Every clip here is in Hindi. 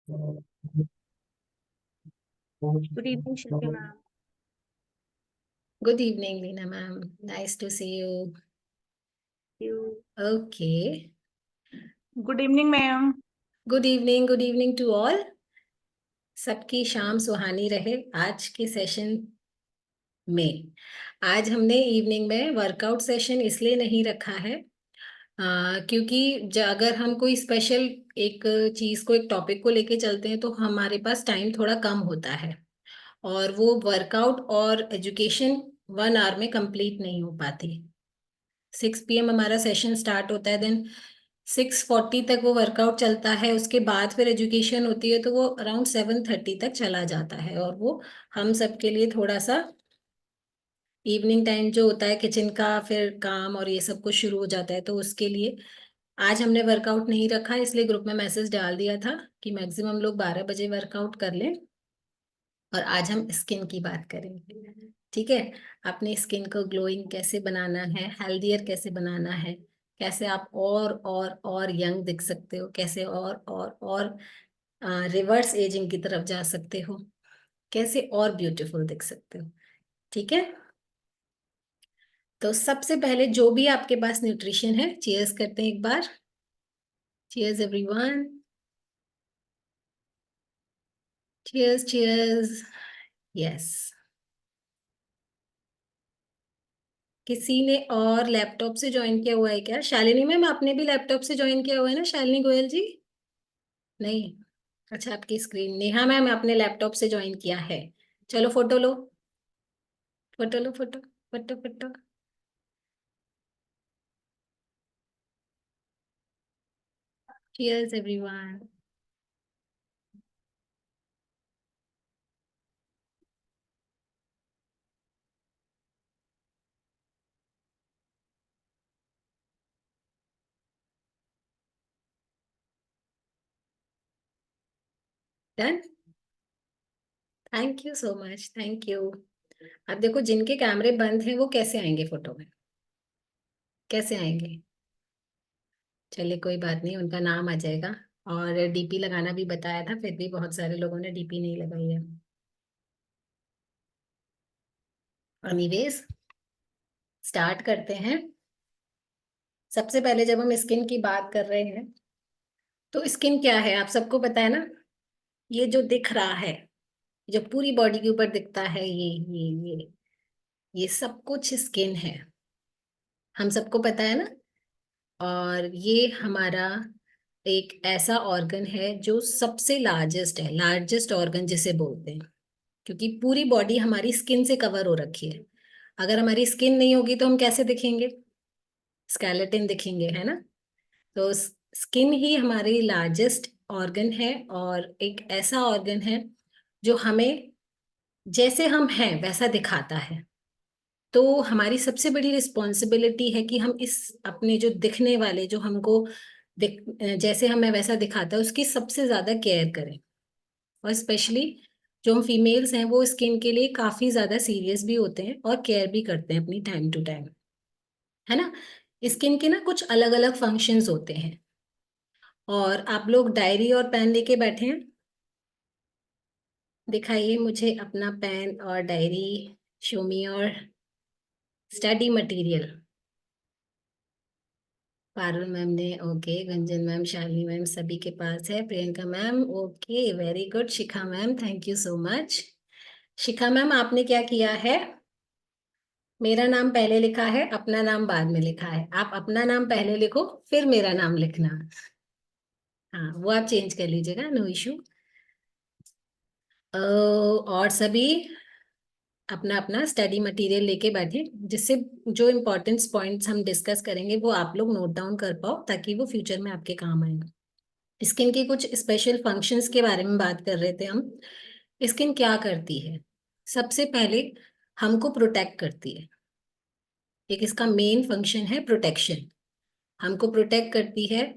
Good evening, Shilpi ma'am. Good evening, Lina ma'am. Nice to see you. You. Okay. Good evening, ma'am. Good evening to all. सबकी शाम सुहानी रहे आज के सेशन में। आज हमने इवनिंग में वर्कआउट सेशन इसलिए नहीं रखा है क्योंकि अगर हम कोई स्पेशल एक चीज को एक टॉपिक को लेके चलते हैं तो हमारे पास टाइम थोड़ा कम होता है और वो वर्कआउट और एजुकेशन 1 आवर में कंप्लीट नहीं हो पाती। 6 PM हमारा सेशन स्टार्ट होता है, देन 6:40 तक वो वर्कआउट चलता है, उसके बाद फिर एजुकेशन होती है तो वो अराउंड 7:30 तक चला जाता है और वो हम सबके लिए थोड़ा सा इवनिंग टाइम जो होता है किचन का फिर काम और ये सब कुछ शुरू हो जाता है, तो उसके लिए आज हमने वर्कआउट नहीं रखा, इसलिए ग्रुप में मैसेज डाल दिया था कि मैक्सिमम लोग 12 बजे वर्कआउट कर लें और आज हम स्किन की बात करेंगे। ठीक है, अपनी स्किन को ग्लोइंग कैसे बनाना है, हेल्दियर कैसे बनाना है, कैसे आप और यंग दिख सकते हो, कैसे और रिवर्स एजिंग की तरफ जा सकते हो, कैसे और ब्यूटीफुल दिख सकते हो। ठीक है, तो सबसे पहले जो भी आपके पास न्यूट्रिशन है, चीयर्स करते हैं एक बार। Cheers everyone, cheers cheers. Yes, किसी ने और लैपटॉप से ज्वाइन किया हुआ है क्या? शालिनी मैम आपने भी लैपटॉप से ज्वाइन किया हुआ है ना, शालिनी गोयल जी? नहीं, अच्छा आपकी स्क्रीन। नेहा मैम आपने लैपटॉप से ज्वाइन किया है। चलो photo low, photo low, photo photo photo. Cheers everyone. Done, thank you so much, thank you. अब देखो जिनके कैमरे बंद हैं वो कैसे आएंगे फोटो में, कैसे आएंगे? चलिए कोई बात नहीं, उनका नाम आ जाएगा। और डीपी लगाना भी बताया था, फिर भी बहुत सारे लोगों ने डीपी नहीं लगाई है। एनीवेज, स्टार्ट करते हैं। सबसे पहले जब हम स्किन की बात कर रहे हैं तो स्किन क्या है आप सबको पता है ना? ये जो दिख रहा है, जो पूरी बॉडी के ऊपर दिखता है, ये सब कुछ स्किन है, हम सबको पता है ना। और ये हमारा एक ऐसा ऑर्गन है जो सबसे लार्जेस्ट है, लार्जेस्ट ऑर्गन जिसे बोलते हैं, क्योंकि पूरी बॉडी हमारी स्किन से कवर हो रखी है। अगर हमारी स्किन नहीं होगी तो हम कैसे दिखेंगे? स्केलेटन दिखेंगे, है ना। तो स्किन ही हमारी लार्जेस्ट ऑर्गन है और एक ऐसा ऑर्गन है जो हमें जैसे हम हैं वैसा दिखाता है। तो हमारी सबसे बड़ी रिस्पॉन्सिबिलिटी है कि हम इस अपने जो दिखने वाले, जो हमको दिख जैसे हमें वैसा दिखाता है, उसकी सबसे ज्यादा केयर करें। और स्पेशली जो हम फीमेल्स हैं वो स्किन के लिए काफी ज्यादा सीरियस भी होते हैं और केयर भी करते हैं अपनी टाइम टू टाइम, है ना। स्किन के ना कुछ अलग अलग फंक्शंस होते हैं। और आप लोग डायरी और पेन लेके बैठे हैं? दिखाइए मुझे अपना पेन और डायरी, शो मी और स्टडी मटेरियल। पारुल मैम ने okay, Gunjan ma'am, Shalini ma'am सभी के पास है, Priyanka ma'am okay, very good. Shikha ma'am thank you so much. Shikha ma'am आपने क्या किया है? मेरा नाम पहले लिखा है, अपना नाम बाद में लिखा है। आप अपना नाम पहले लिखो फिर मेरा नाम लिखना। हाँ वो आप चेंज कर लीजिएगा, नो इशू। और सभी अपना अपना स्टडी मटेरियल लेके बैठे, जिससे जो इम्पोर्टेंट पॉइंट्स हम डिस्कस करेंगे वो आप लोग नोट डाउन कर पाओ, ताकि वो फ्यूचर में आपके काम आए। स्किन के कुछ स्पेशल फंक्शंस के बारे में बात कर रहे थे हम। स्किन क्या करती है? सबसे पहले हमको प्रोटेक्ट करती है। एक इसका मेन फंक्शन है प्रोटेक्शन, हमको प्रोटेक्ट करती है।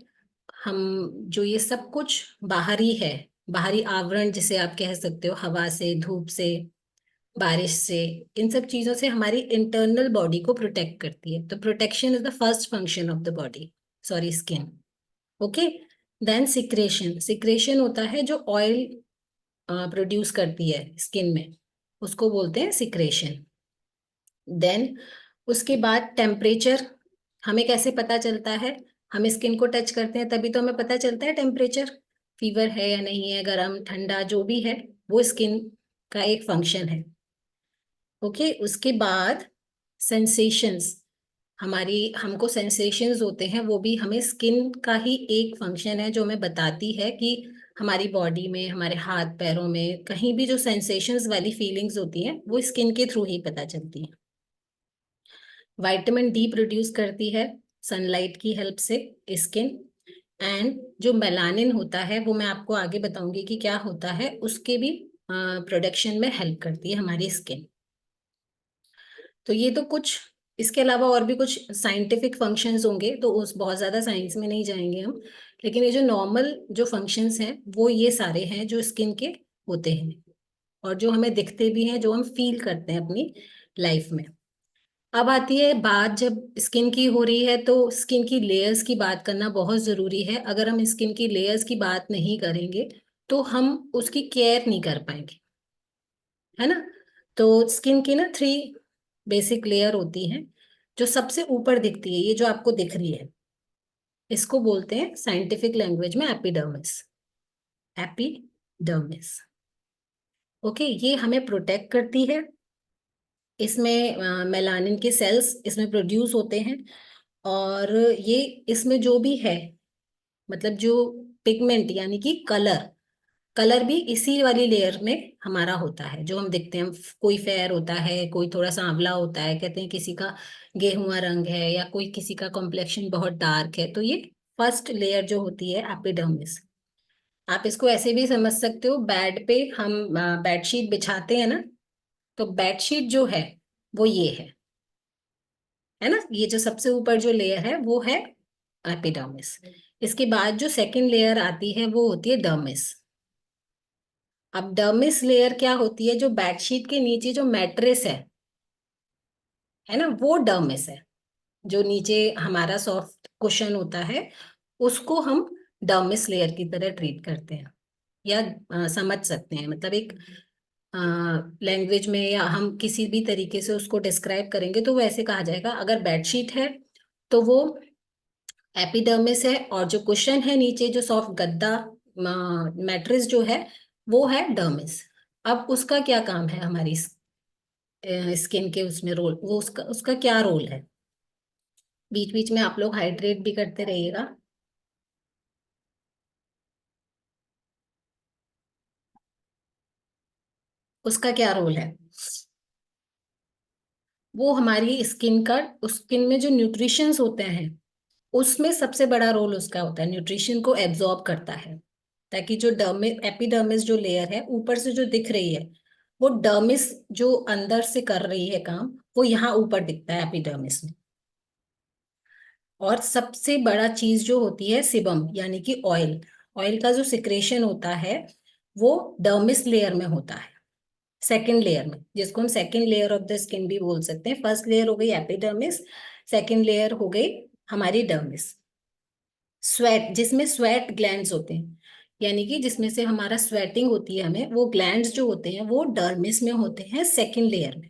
हम जो ये सब कुछ बाहरी है, बाहरी आवरण जिसे आप कह सकते हो, हवा से, धूप से, बारिश से, इन सब चीजों से हमारी इंटरनल बॉडी को प्रोटेक्ट करती है। तो protection is the first function of the body, sorry skin. Okay, then secretion, secretion होता है जो ऑयल प्रोड्यूस करती है स्किन में, उसको बोलते हैं सिक्रेशन। देन उसके बाद टेम्परेचर, हमें कैसे पता चलता है? हम स्किन को टच करते हैं तभी तो हमें पता चलता है टेम्परेचर, फीवर है या नहीं है, गर्म ठंडा जो भी है, वो स्किन का एक फंक्शन है। ओके, उसके बाद सेंसेशंस, हमारी हमको सेंसेशंस होते हैं, वो भी हमें स्किन का ही एक फंक्शन है जो हमें बताती है कि हमारी बॉडी में, हमारे हाथ पैरों में कहीं भी जो सेंसेशंस वाली फीलिंग्स होती हैं वो स्किन के थ्रू ही पता चलती हैं। विटामिन डी प्रोड्यूस करती है सनलाइट की हेल्प से स्किन। एंड जो मेलानिन होता है वो मैं आपको आगे बताऊंगी कि क्या होता है, उसके भी प्रोडक्शन में हेल्प करती है हमारी स्किन। तो ये तो कुछ, इसके अलावा और भी कुछ साइंटिफिक फंक्शंस होंगे, तो उस बहुत ज़्यादा साइंस में नहीं जाएंगे हम, लेकिन ये जो नॉर्मल जो फंक्शंस हैं वो ये सारे हैं जो स्किन के होते हैं और जो हमें दिखते भी हैं, जो हम फील करते हैं अपनी लाइफ में। अब आती है बात, जब स्किन की हो रही है तो स्किन की लेयर्स की बात करना बहुत ज़रूरी है। अगर हम स्किन की लेयर्स की बात नहीं करेंगे तो हम उसकी केयर नहीं कर पाएंगे, है ना। तो स्किन की ना 3 बेसिक लेयर होती हैं। जो सबसे ऊपर दिखती है, ये जो आपको दिख रही है, इसको बोलते हैं साइंटिफिक लैंग्वेज में एपिडर्मिस, एपिडर्मिस। ओके, ये हमें प्रोटेक्ट करती है। इसमें मेलानिन के सेल्स इसमें प्रोड्यूस होते हैं, और ये इसमें जो भी है, मतलब जो पिगमेंट यानी कि कलर, कलर भी इसी वाली लेयर में हमारा होता है जो हम देखते हैं। कोई फेयर होता है, कोई थोड़ा सा आंवला होता है, कहते हैं किसी का गेहुआ रंग है, या कोई किसी का कॉम्प्लेक्शन बहुत डार्क है, तो ये फर्स्ट लेयर जो होती है एपिडर्मिस। आप इसको ऐसे भी समझ सकते हो, बेड पे हम बेडशीट बिछाते हैं ना, तो बेडशीट जो है वो ये है ना, ये जो सबसे ऊपर जो लेयर है वो है एपिडर्मिस। इसके बाद जो सेकंड लेयर आती है वो होती है डर्मिस। अब डर्मिस लेयर क्या होती है? जो बेडशीट के नीचे जो मैट्रेस है ना, वो डर्मिस है। जो नीचे हमारा सॉफ्ट कुशन होता है उसको हम डर्मिस लेयर की तरह ट्रीट करते हैं, या समझ सकते हैं। मतलब एक लैंग्वेज में या हम किसी भी तरीके से उसको डिस्क्राइब करेंगे तो वो ऐसे कहा जाएगा, अगर बेडशीट है तो वो एपिडर्मिस है, और जो कुशन है नीचे जो सॉफ्ट गद्दा मैट्रेस जो है वो है डर्मिस। अब उसका क्या काम है हमारी स्किन के उसमें रोल, वो उसका उसका क्या रोल है? बीच बीच में आप लोग हाइड्रेट भी करते रहिएगा। उसका क्या रोल है? वो हमारी स्किन का, उस स्किन में जो न्यूट्रिशंस होते हैं उसमें सबसे बड़ा रोल उसका होता है, न्यूट्रिशन को एब्जॉर्ब करता है, ताकि जो डर्मिस एपिडर्मिस जो लेयर है ऊपर से जो दिख रही है, वो डर्मिस जो अंदर से कर रही है काम, वो यहाँ ऊपर दिखता है एपिडर्मिस में। और सबसे बड़ा चीज जो होती है सिबम, यानी कि ऑयल, ऑयल का जो सिक्रेशन होता है वो डर्मिस लेयर में होता है, सेकेंड लेयर में, जिसको हम second layer of the skin भी बोल सकते हैं। फर्स्ट लेयर हो गई एपिडर्मिस, सेकेंड लेयर हो गई हमारी डर्मिस। स्वेट, जिसमें स्वेट ग्लैंड्स होते हैं, यानी कि जिसमें से हमारा स्वेटिंग होती है, हमें वो ग्लैंड्स जो होते हैं वो डर्मिस में होते हैं, सेकेंड लेयर में।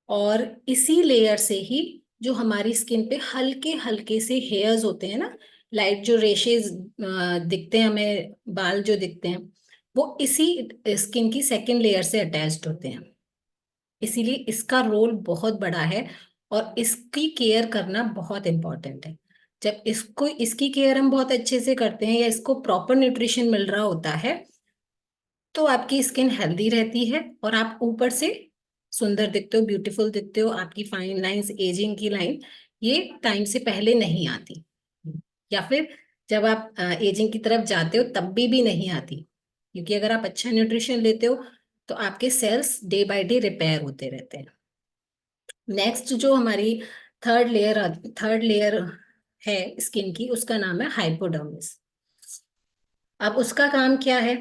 और इसी लेयर से ही जो हमारी स्किन पे हल्के हल्के से हेयर्स होते हैं ना, लाइट जो रेशेज दिखते हैं हमें, बाल जो दिखते हैं, वो इसी स्किन की सेकेंड लेयर से अटैच्ड होते हैं। इसीलिए इसका रोल बहुत बड़ा है और इसकी केयर करना बहुत इंपॉर्टेंट है। जब इसको, इसकी केयर हम बहुत अच्छे से करते हैं या इसको प्रॉपर न्यूट्रिशन मिल रहा होता है, तो आपकी स्किन हेल्दी रहती है और आप ऊपर से सुंदर दिखते हो, ब्यूटीफुल दिखते हो। आपकी फाइन लाइंस, एजिंग की लाइन, ये टाइम से पहले नहीं आती, या फिर जब आप एजिंग की तरफ जाते हो तब भी नहीं आती, क्योंकि अगर आप अच्छा न्यूट्रिशन लेते हो तो आपके cells day by day repair होते रहते हैं। नेक्स्ट जो हमारी थर्ड लेयर है स्किन की, उसका नाम है हाइपोडर्मिस। अब उसका काम क्या है?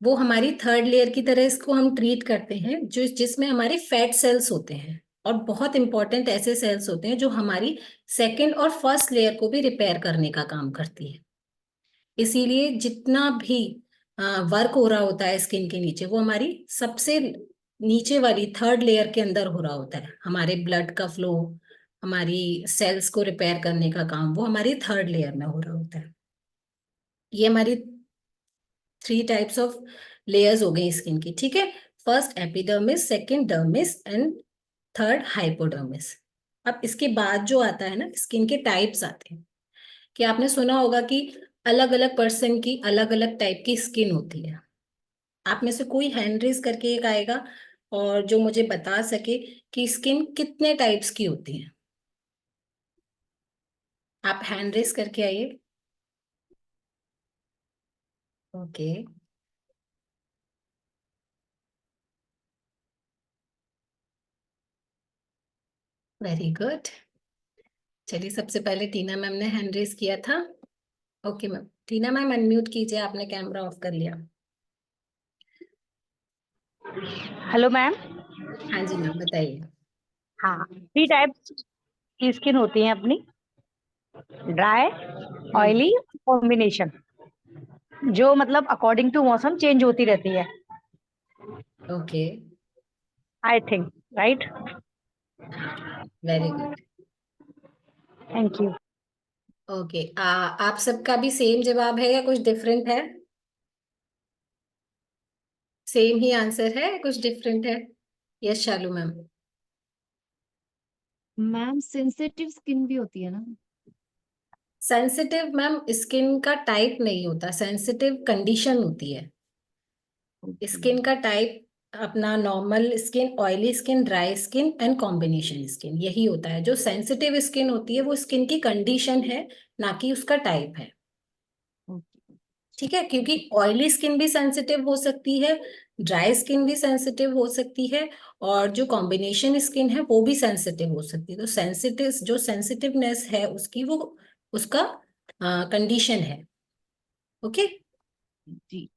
वो हमारी थर्ड लेयर की तरह इसको हम ट्रीट करते हैं, जो जिसमें हमारे फैट सेल्स होते हैं। और बहुत इंपॉर्टेंट ऐसे सेल्स होते हैं जो हमारी सेकेंड और फर्स्ट लेयर को भी रिपेयर करने का काम करती है। इसीलिए जितना भी वर्क हो रहा होता है स्किन के नीचे, वो हमारी सबसे नीचे वाली थर्ड लेयर के अंदर हो रहा होता है। हमारे ब्लड का फ्लो, हमारी सेल्स को रिपेयर करने का काम, वो हमारी थर्ड लेयर में हो रहा होता है। ये हमारी 3 टाइप्स ऑफ लेयर्स हो गई स्किन की, ठीक है। First epidermis, second dermis and third hypodermis. अब इसके बाद जो आता है ना, स्किन के टाइप्स आते हैं। कि आपने सुना होगा कि अलग अलग पर्सन की अलग अलग टाइप की स्किन होती है। आप में से कोई हैंड रेज करके एक आएगा और जो मुझे बता सके कि स्किन कितने टाइप्स की होती है। आप हैंड रेज करके आइए। Okay, very good. चलिए, सबसे पहले टीना मैम ने हैंड रेज किया था। ओके मैम, टीना मैम अनम्यूट कीजिए, आपने कैमरा ऑफ कर लिया। Hello ma'am. हाँ जी मैम, बताइए। हाँ, 3 टाइप्स की स्किन होती है अपनी, ड्राई, ऑयली, कॉम्बिनेशन, जो मतलब अकॉर्डिंग टू मौसम चेंज होती रहती है। Okay, I think right. हाँ, very good. Thank you. Okay, आप सबका भी सेम जवाब है या कुछ डिफरेंट है? सेम ही आंसर है, कुछ डिफरेंट है? यस शालू मैम। मैम सेंसिटिव स्किन भी होती है ना? सेंसिटिव मैम स्किन का टाइप नहीं होता, सेंसिटिव कंडीशन होती है। स्किन का टाइप अपना normal skin, oily skin, dry skin and combination skin, यही होता है। जो सेंसिटिव स्किन होती है वो स्किन की कंडीशन है, ना कि उसका टाइप है। ठीक है, क्योंकि ऑयली स्किन भी सेंसिटिव हो सकती है, ड्राई स्किन भी सेंसिटिव हो सकती है, और जो कॉम्बिनेशन स्किन है वो भी सेंसिटिव हो सकती है। तो सेंसिटिव, जो सेंसिटिवनेस है उसकी, वो उसका कंडीशन है। ओके, जी।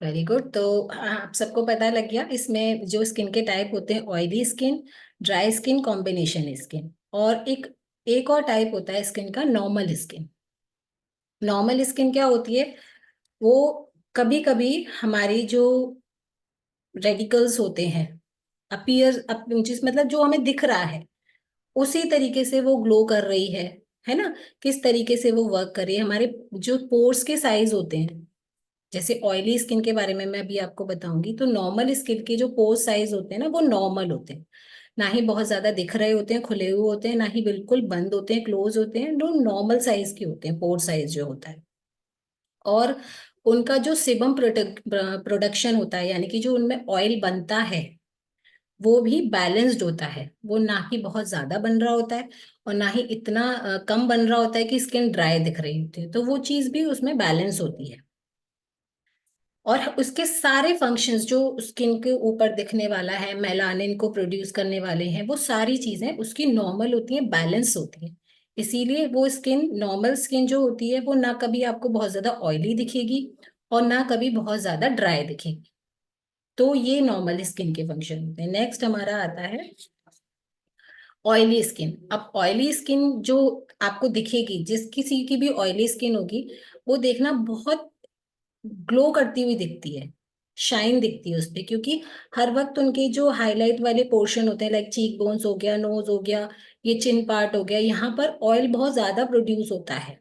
Very good. तो आप सबको पता लग गया इसमें जो स्किन के टाइप होते हैं, oily skin, dry skin, combination skin, और एक और टाइप होता है स्किन का, नॉर्मल स्किन। नॉर्मल स्किन क्या होती है? वो कभी कभी हमारी जो रेडिकल्स होते हैं, अपीयर जिस मतलब जो हमें दिख रहा है उसी तरीके से वो ग्लो कर रही है ना? किस तरीके से वो वर्क कर रही है, हमारे जो पोर्स के साइज होते हैं। जैसे ऑयली स्किन के बारे में मैं अभी आपको बताऊंगी, तो नॉर्मल स्किन के जो पोर साइज होते हैं ना, वो नॉर्मल होते हैं। ना ही बहुत ज्यादा दिख रहे होते हैं, खुले हुए होते हैं, ना ही बिल्कुल बंद होते हैं, क्लोज होते हैं। जो नॉर्मल साइज के होते हैं, पोर साइज जो होता है। और उनका जो सिबम प्रोडक्शन होता है, यानी कि जो उनमें ऑयल बनता है, वो भी बैलेंस्ड होता है। वो ना ही बहुत ज्यादा बन रहा होता है और ना ही इतना कम बन रहा होता है कि स्किन ड्राई दिख रही होती है। तो वो चीज भी उसमें बैलेंस होती है। और उसके सारे फंक्शंस जो स्किन के ऊपर दिखने वाला है, मेलानिन को प्रोड्यूस करने वाले हैं, वो सारी चीजें उसकी नॉर्मल होती हैं, बैलेंस होती हैं। इसीलिए वो स्किन, नॉर्मल स्किन जो होती है, वो ना कभी आपको बहुत ज्यादा ऑयली दिखेगी और ना कभी बहुत ज्यादा ड्राई दिखेगी। तो ये नॉर्मल स्किन के फंक्शन होते हैं। नेक्स्ट हमारा आता है ऑयली स्किन। अब ऑयली स्किन जो आपको दिखेगी, जिस किसी की भी ऑयली स्किन होगी, वो देखना बहुत ग्लो करती हुई दिखती है, शाइन दिखती है उस पे, क्योंकि हर वक्त उनके जो हाईलाइट वाले पोर्शन होते हैं, लाइक चीक बोन्स हो गया, नोज हो गया, ये चिन पार्ट हो गया, यहाँ पर ऑयल बहुत ज्यादा प्रोड्यूस होता है।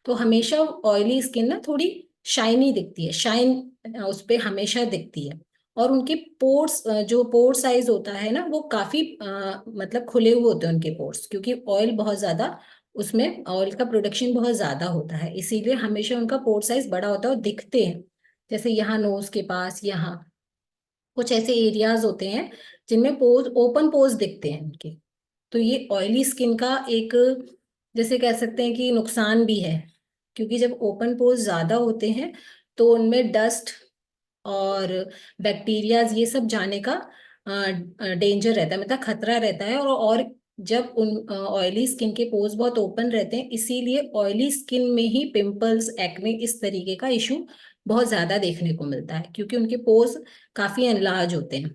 तो हमेशा ऑयली स्किन ना थोड़ी शाइनी दिखती है, शाइन उस पे हमेशा दिखती है। और उनके पोर्स, जो पोर साइज होता है ना, वो काफी मतलब खुले हुए होते हैं उनके पोर्स, क्योंकि ऑयल बहुत ज्यादा, उसमें ऑयल का प्रोडक्शन बहुत ज्यादा होता है, इसीलिए हमेशा उनका पोर साइज बड़ा होता है और दिखते हैं। जैसे यहाँ नोज के पास, यहाँ कुछ ऐसे एरियाज होते हैं जिनमें पोज, ओपन पोज दिखते हैं उनके। तो ये ऑयली स्किन का एक, जैसे कह सकते हैं कि नुकसान भी है, क्योंकि जब ओपन पोर्स ज्यादा होते हैं तो उनमें डस्ट और बैक्टीरियाज ये सब जाने का डेंजर रहता है, मतलब खतरा रहता है। और जब उन ऑयली स्किन के पोर्स बहुत ओपन रहते हैं, इसीलिए ऑयली स्किन में ही पिंपल्स, एक्ने, इस तरीके का इशू बहुत ज्यादा देखने को मिलता है, क्योंकि उनके पोर्स काफी एनलार्ज होते हैं।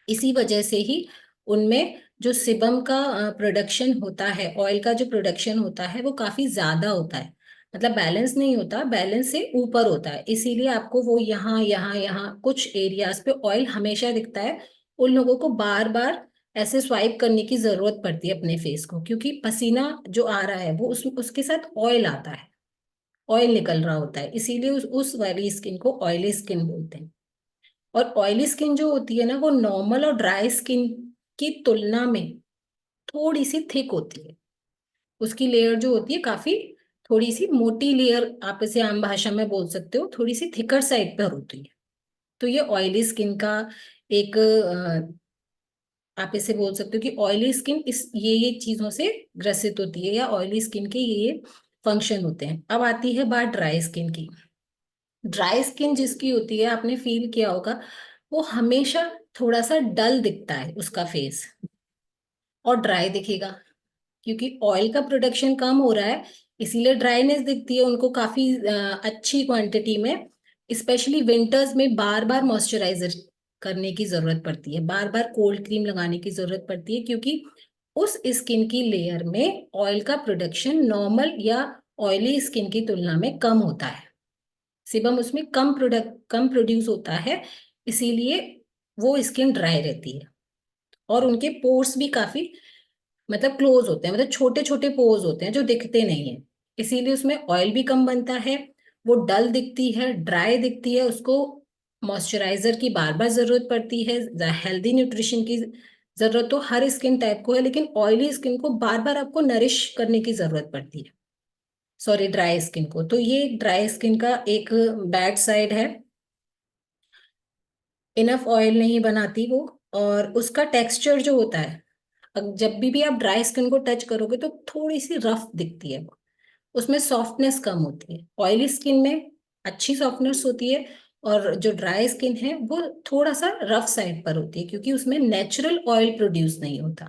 इसी वजह से ही उनमें जो सिबम का प्रोडक्शन होता है, ऑयल का जो प्रोडक्शन होता है वो काफी ज्यादा होता है, मतलब बैलेंस नहीं होता, बैलेंस से ऊपर होता है, इसीलिए आपको वो यहाँ यहाँ यहाँ कुछ एरियाज पे ऑयल हमेशा दिखता है। उन लोगों को बार बार ऐसे स्वाइप करने की जरूरत पड़ती है अपने फेस को, क्योंकि पसीना जो आ रहा है वो उसके साथ ऑयल आता है, ऑयल निकल रहा होता है, इसीलिए उस वाली स्किन को ऑयली स्किन बोलते हैं। और ऑयली स्किन जो होती है ना, वो नॉर्मल और ड्राई स्किन की तुलना में थोड़ी सी थिक होती है, उसकी लेयर जो होती है काफी थोड़ी सी मोटी लेयर, आप इसे आम भाषा में बोल सकते हो, थोड़ी सी थिकर साइड पर होती है। तो ये ऑयली स्किन का एक आप इसे बोल सकते हो कि ऑयली स्किन इस ये चीजों से ग्रसित होती है, या ऑयली स्किन के ये फंक्शन होते हैं। अब आती है बात ड्राई स्किन की। ड्राई स्किन जिसकी होती है, आपने फील किया होगा, वो हमेशा थोड़ा सा डल दिखता है उसका फेस, और ड्राई दिखेगा, क्योंकि ऑयल का प्रोडक्शन कम हो रहा है, इसीलिए ड्राइनेस दिखती है उनको काफी अच्छी क्वांटिटी में। स्पेशली विंटर्स में बार बार मॉइस्चराइजर करने की जरूरत पड़ती है, बार बार कोल्ड क्रीम लगाने की जरूरत पड़ती है, क्योंकि उस स्किन की लेयर में ऑयल का प्रोडक्शन नॉर्मल या ऑयली स्किन की तुलना में कम होता है, सिबम उसमें कम प्रोड्यूस होता है, इसीलिए वो स्किन ड्राई रहती है। और उनके पोर्स भी काफी मतलब क्लोज होते हैं, मतलब छोटे छोटे पोर्स होते हैं जो दिखते नहीं है, इसीलिए उसमें ऑयल भी कम बनता है, वो डल दिखती है, ड्राई दिखती है, उसको मॉइस्चराइजर की बार बार जरूरत पड़ती है, हेल्दी न्यूट्रिशन की जरूरत तो हर स्किन टाइप को है, लेकिन ऑयली स्किन को बार बार आपको नरिश करने की जरूरत पड़ती है, सॉरी ड्राई स्किन को। तो ये ड्राई स्किन का एक बैड साइड है, इनफ ऑयल नहीं बनाती वो, और उसका टेक्सचर जो होता है, जब भी आप ड्राई स्किन को टच करोगे तो थोड़ी सी रफ दिखती है वो, उसमें सॉफ्टनेस कम होती है। ऑयली स्किन में अच्छी सॉफ्टनेस होती है, और जो ड्राई स्किन है वो थोड़ा सा रफ साइड पर होती है, क्योंकि उसमें नेचुरल ऑयल प्रोड्यूस नहीं होता।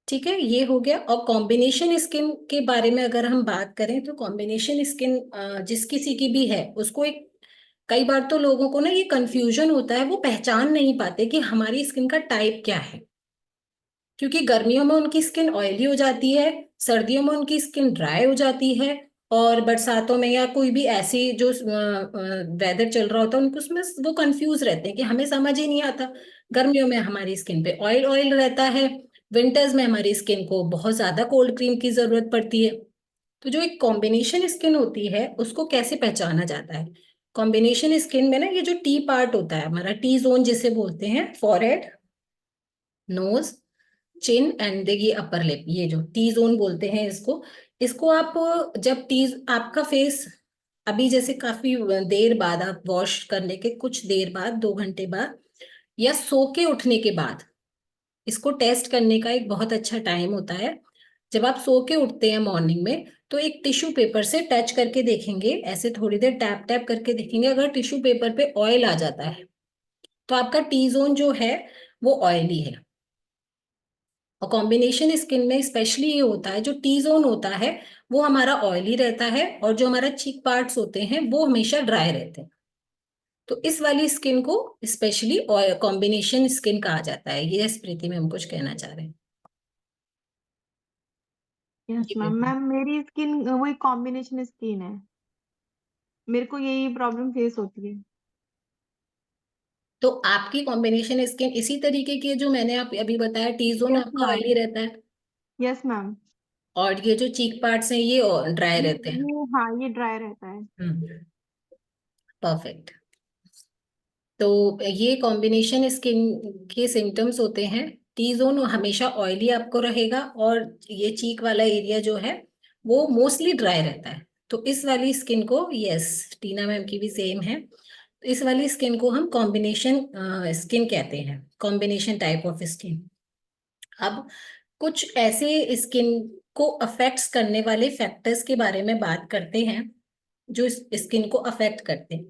ठीक है, ये हो गया। और कॉम्बिनेशन स्किन के बारे में अगर हम बात करें, तो कॉम्बिनेशन स्किन जिस किसी की भी है उसको एक, कई बार तो लोगों को ना ये कंफ्यूजन होता है, वो पहचान नहीं पाते कि हमारी स्किन का टाइप क्या है, क्योंकि गर्मियों में उनकी स्किन ऑयली हो जाती है, सर्दियों में उनकी स्किन ड्राई हो जाती है, और बरसातों में या कोई भी ऐसी जो वेदर चल रहा होता है उनको, उसमें वो कंफ्यूज रहते हैं कि हमें समझ ही नहीं आता। गर्मियों में हमारी स्किन पे ऑयल ऑयल रहता है, विंटर्स में हमारी स्किन को बहुत ज्यादा कोल्ड क्रीम की जरूरत पड़ती है। तो जो एक कॉम्बिनेशन स्किन होती है उसको कैसे पहचाना जाता है? कॉम्बिनेशन स्किन में ना, ये जो टी पार्ट होता है हमारा, टी जोन जिसे बोलते हैं, फॉरहेड, नोज, चिन एंड ये अपर लिप, ये जो टी जोन बोलते हैं इसको, इसको आप जब टी आपका फेस अभी जैसे काफी देर बाद, आप वॉश करने के कुछ देर बाद, 2 घंटे बाद, या सो के उठने के बाद, इसको टेस्ट करने का एक बहुत अच्छा टाइम होता है। जब आप सो के उठते हैं मॉर्निंग में, तो एक टिश्यू पेपर से टच करके देखेंगे, ऐसे थोड़ी देर टैप टैप करके देखेंगे, अगर टिश्यू पेपर पे ऑयल आ जाता है तो आपका टी जोन जो है वो ऑयली है। और कॉम्बिनेशन स्किन में स्पेशली ये होता है, जो टी जोन होता है वो हमारा ऑयली रहता है, और जो हमारा चीक पार्ट्स होते हैं वो हमेशा ड्राई रहते हैं। तो इस वाली स्किन को स्पेशली कॉम्बिनेशन स्किन कहा जाता है। ये स्मृति में हम कुछ कहना चाह रहे हैं। यस जी मैम। बिल्कुल। मैम मेरी स्किन वही कॉम्बिनेशन स्किन है, मेरे को यही प्रॉब्लम फेस होती है। तो आपकी कॉम्बिनेशन स्किन इसी तरीके की है जो मैंने आप अभी बताया, टी जोन यस आपका मैम। ऑयली रहता है, यस मैम। और ये जो चीक पार्ट्स हैं ये ड्राई रहते हैं। हाँ ये ड्राई रहता है। परफेक्ट। तो ये कॉम्बिनेशन स्किन के सिम्टम्स होते हैं। टी जोन हमेशा ऑयली आपको रहेगा, और ये चीक वाला एरिया जो है वो मोस्टली ड्राई रहता है। तो इस वाली स्किन को, यस टीना मैम की भी सेम है, तो इस वाली स्किन को हम कॉम्बिनेशन स्किन कहते हैं, कॉम्बिनेशन टाइप ऑफ स्किन। अब कुछ ऐसे स्किन को अफेक्ट्स करने वाले फैक्टर्स के बारे में बात करते हैं जो स्किन को अफेक्ट करते हैं।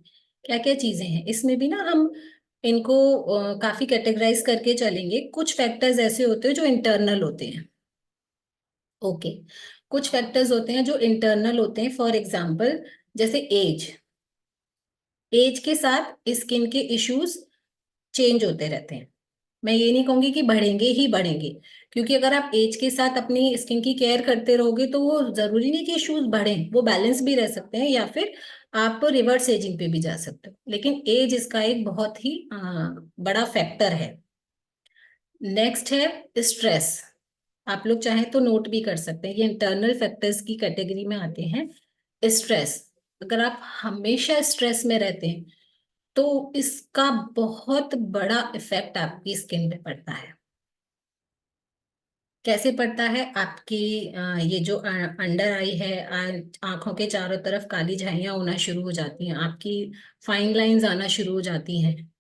क्या क्या चीजें हैं इसमें भी ना, हम इनको काफी कैटेगराइज करके चलेंगे। कुछ फैक्टर्स ऐसे होते हैं जो इंटरनल होते हैं, ओके, कुछ फैक्टर्स होते हैं जो इंटरनल होते हैं। फॉर एग्जाम्पल जैसे एज, एज के साथ स्किन के इश्यूज चेंज होते रहते हैं। मैं ये नहीं कहूंगी कि बढ़ेंगे ही बढ़ेंगे, क्योंकि अगर आप एज के साथ अपनी स्किन की केयर करते रहोगे तो वो जरूरी नहीं कि इश्यूज बढ़ें, वो बैलेंस भी रह सकते हैं, या फिर आप रिवर्स एजिंग पे भी जा सकते हो, लेकिन एज इसका एक बहुत ही बड़ा फैक्टर है। नेक्स्ट है स्ट्रेस। आप लोग चाहें तो नोट भी कर सकते हैं, ये इंटरनल फैक्टर्स की कैटेगरी में आते हैं। स्ट्रेस, अगर आप हमेशा स्ट्रेस में रहते हैं तो इसका बहुत बड़ा इफेक्ट आपकी स्किन पे पड़ता है। कैसे पड़ता है? आपकी ये जो अंडर आई है, आंखों के चारों तरफ काली झाइयां होना शुरू हो जाती हैं, आपकी फाइन लाइंस आना शुरू हो जाती हैं।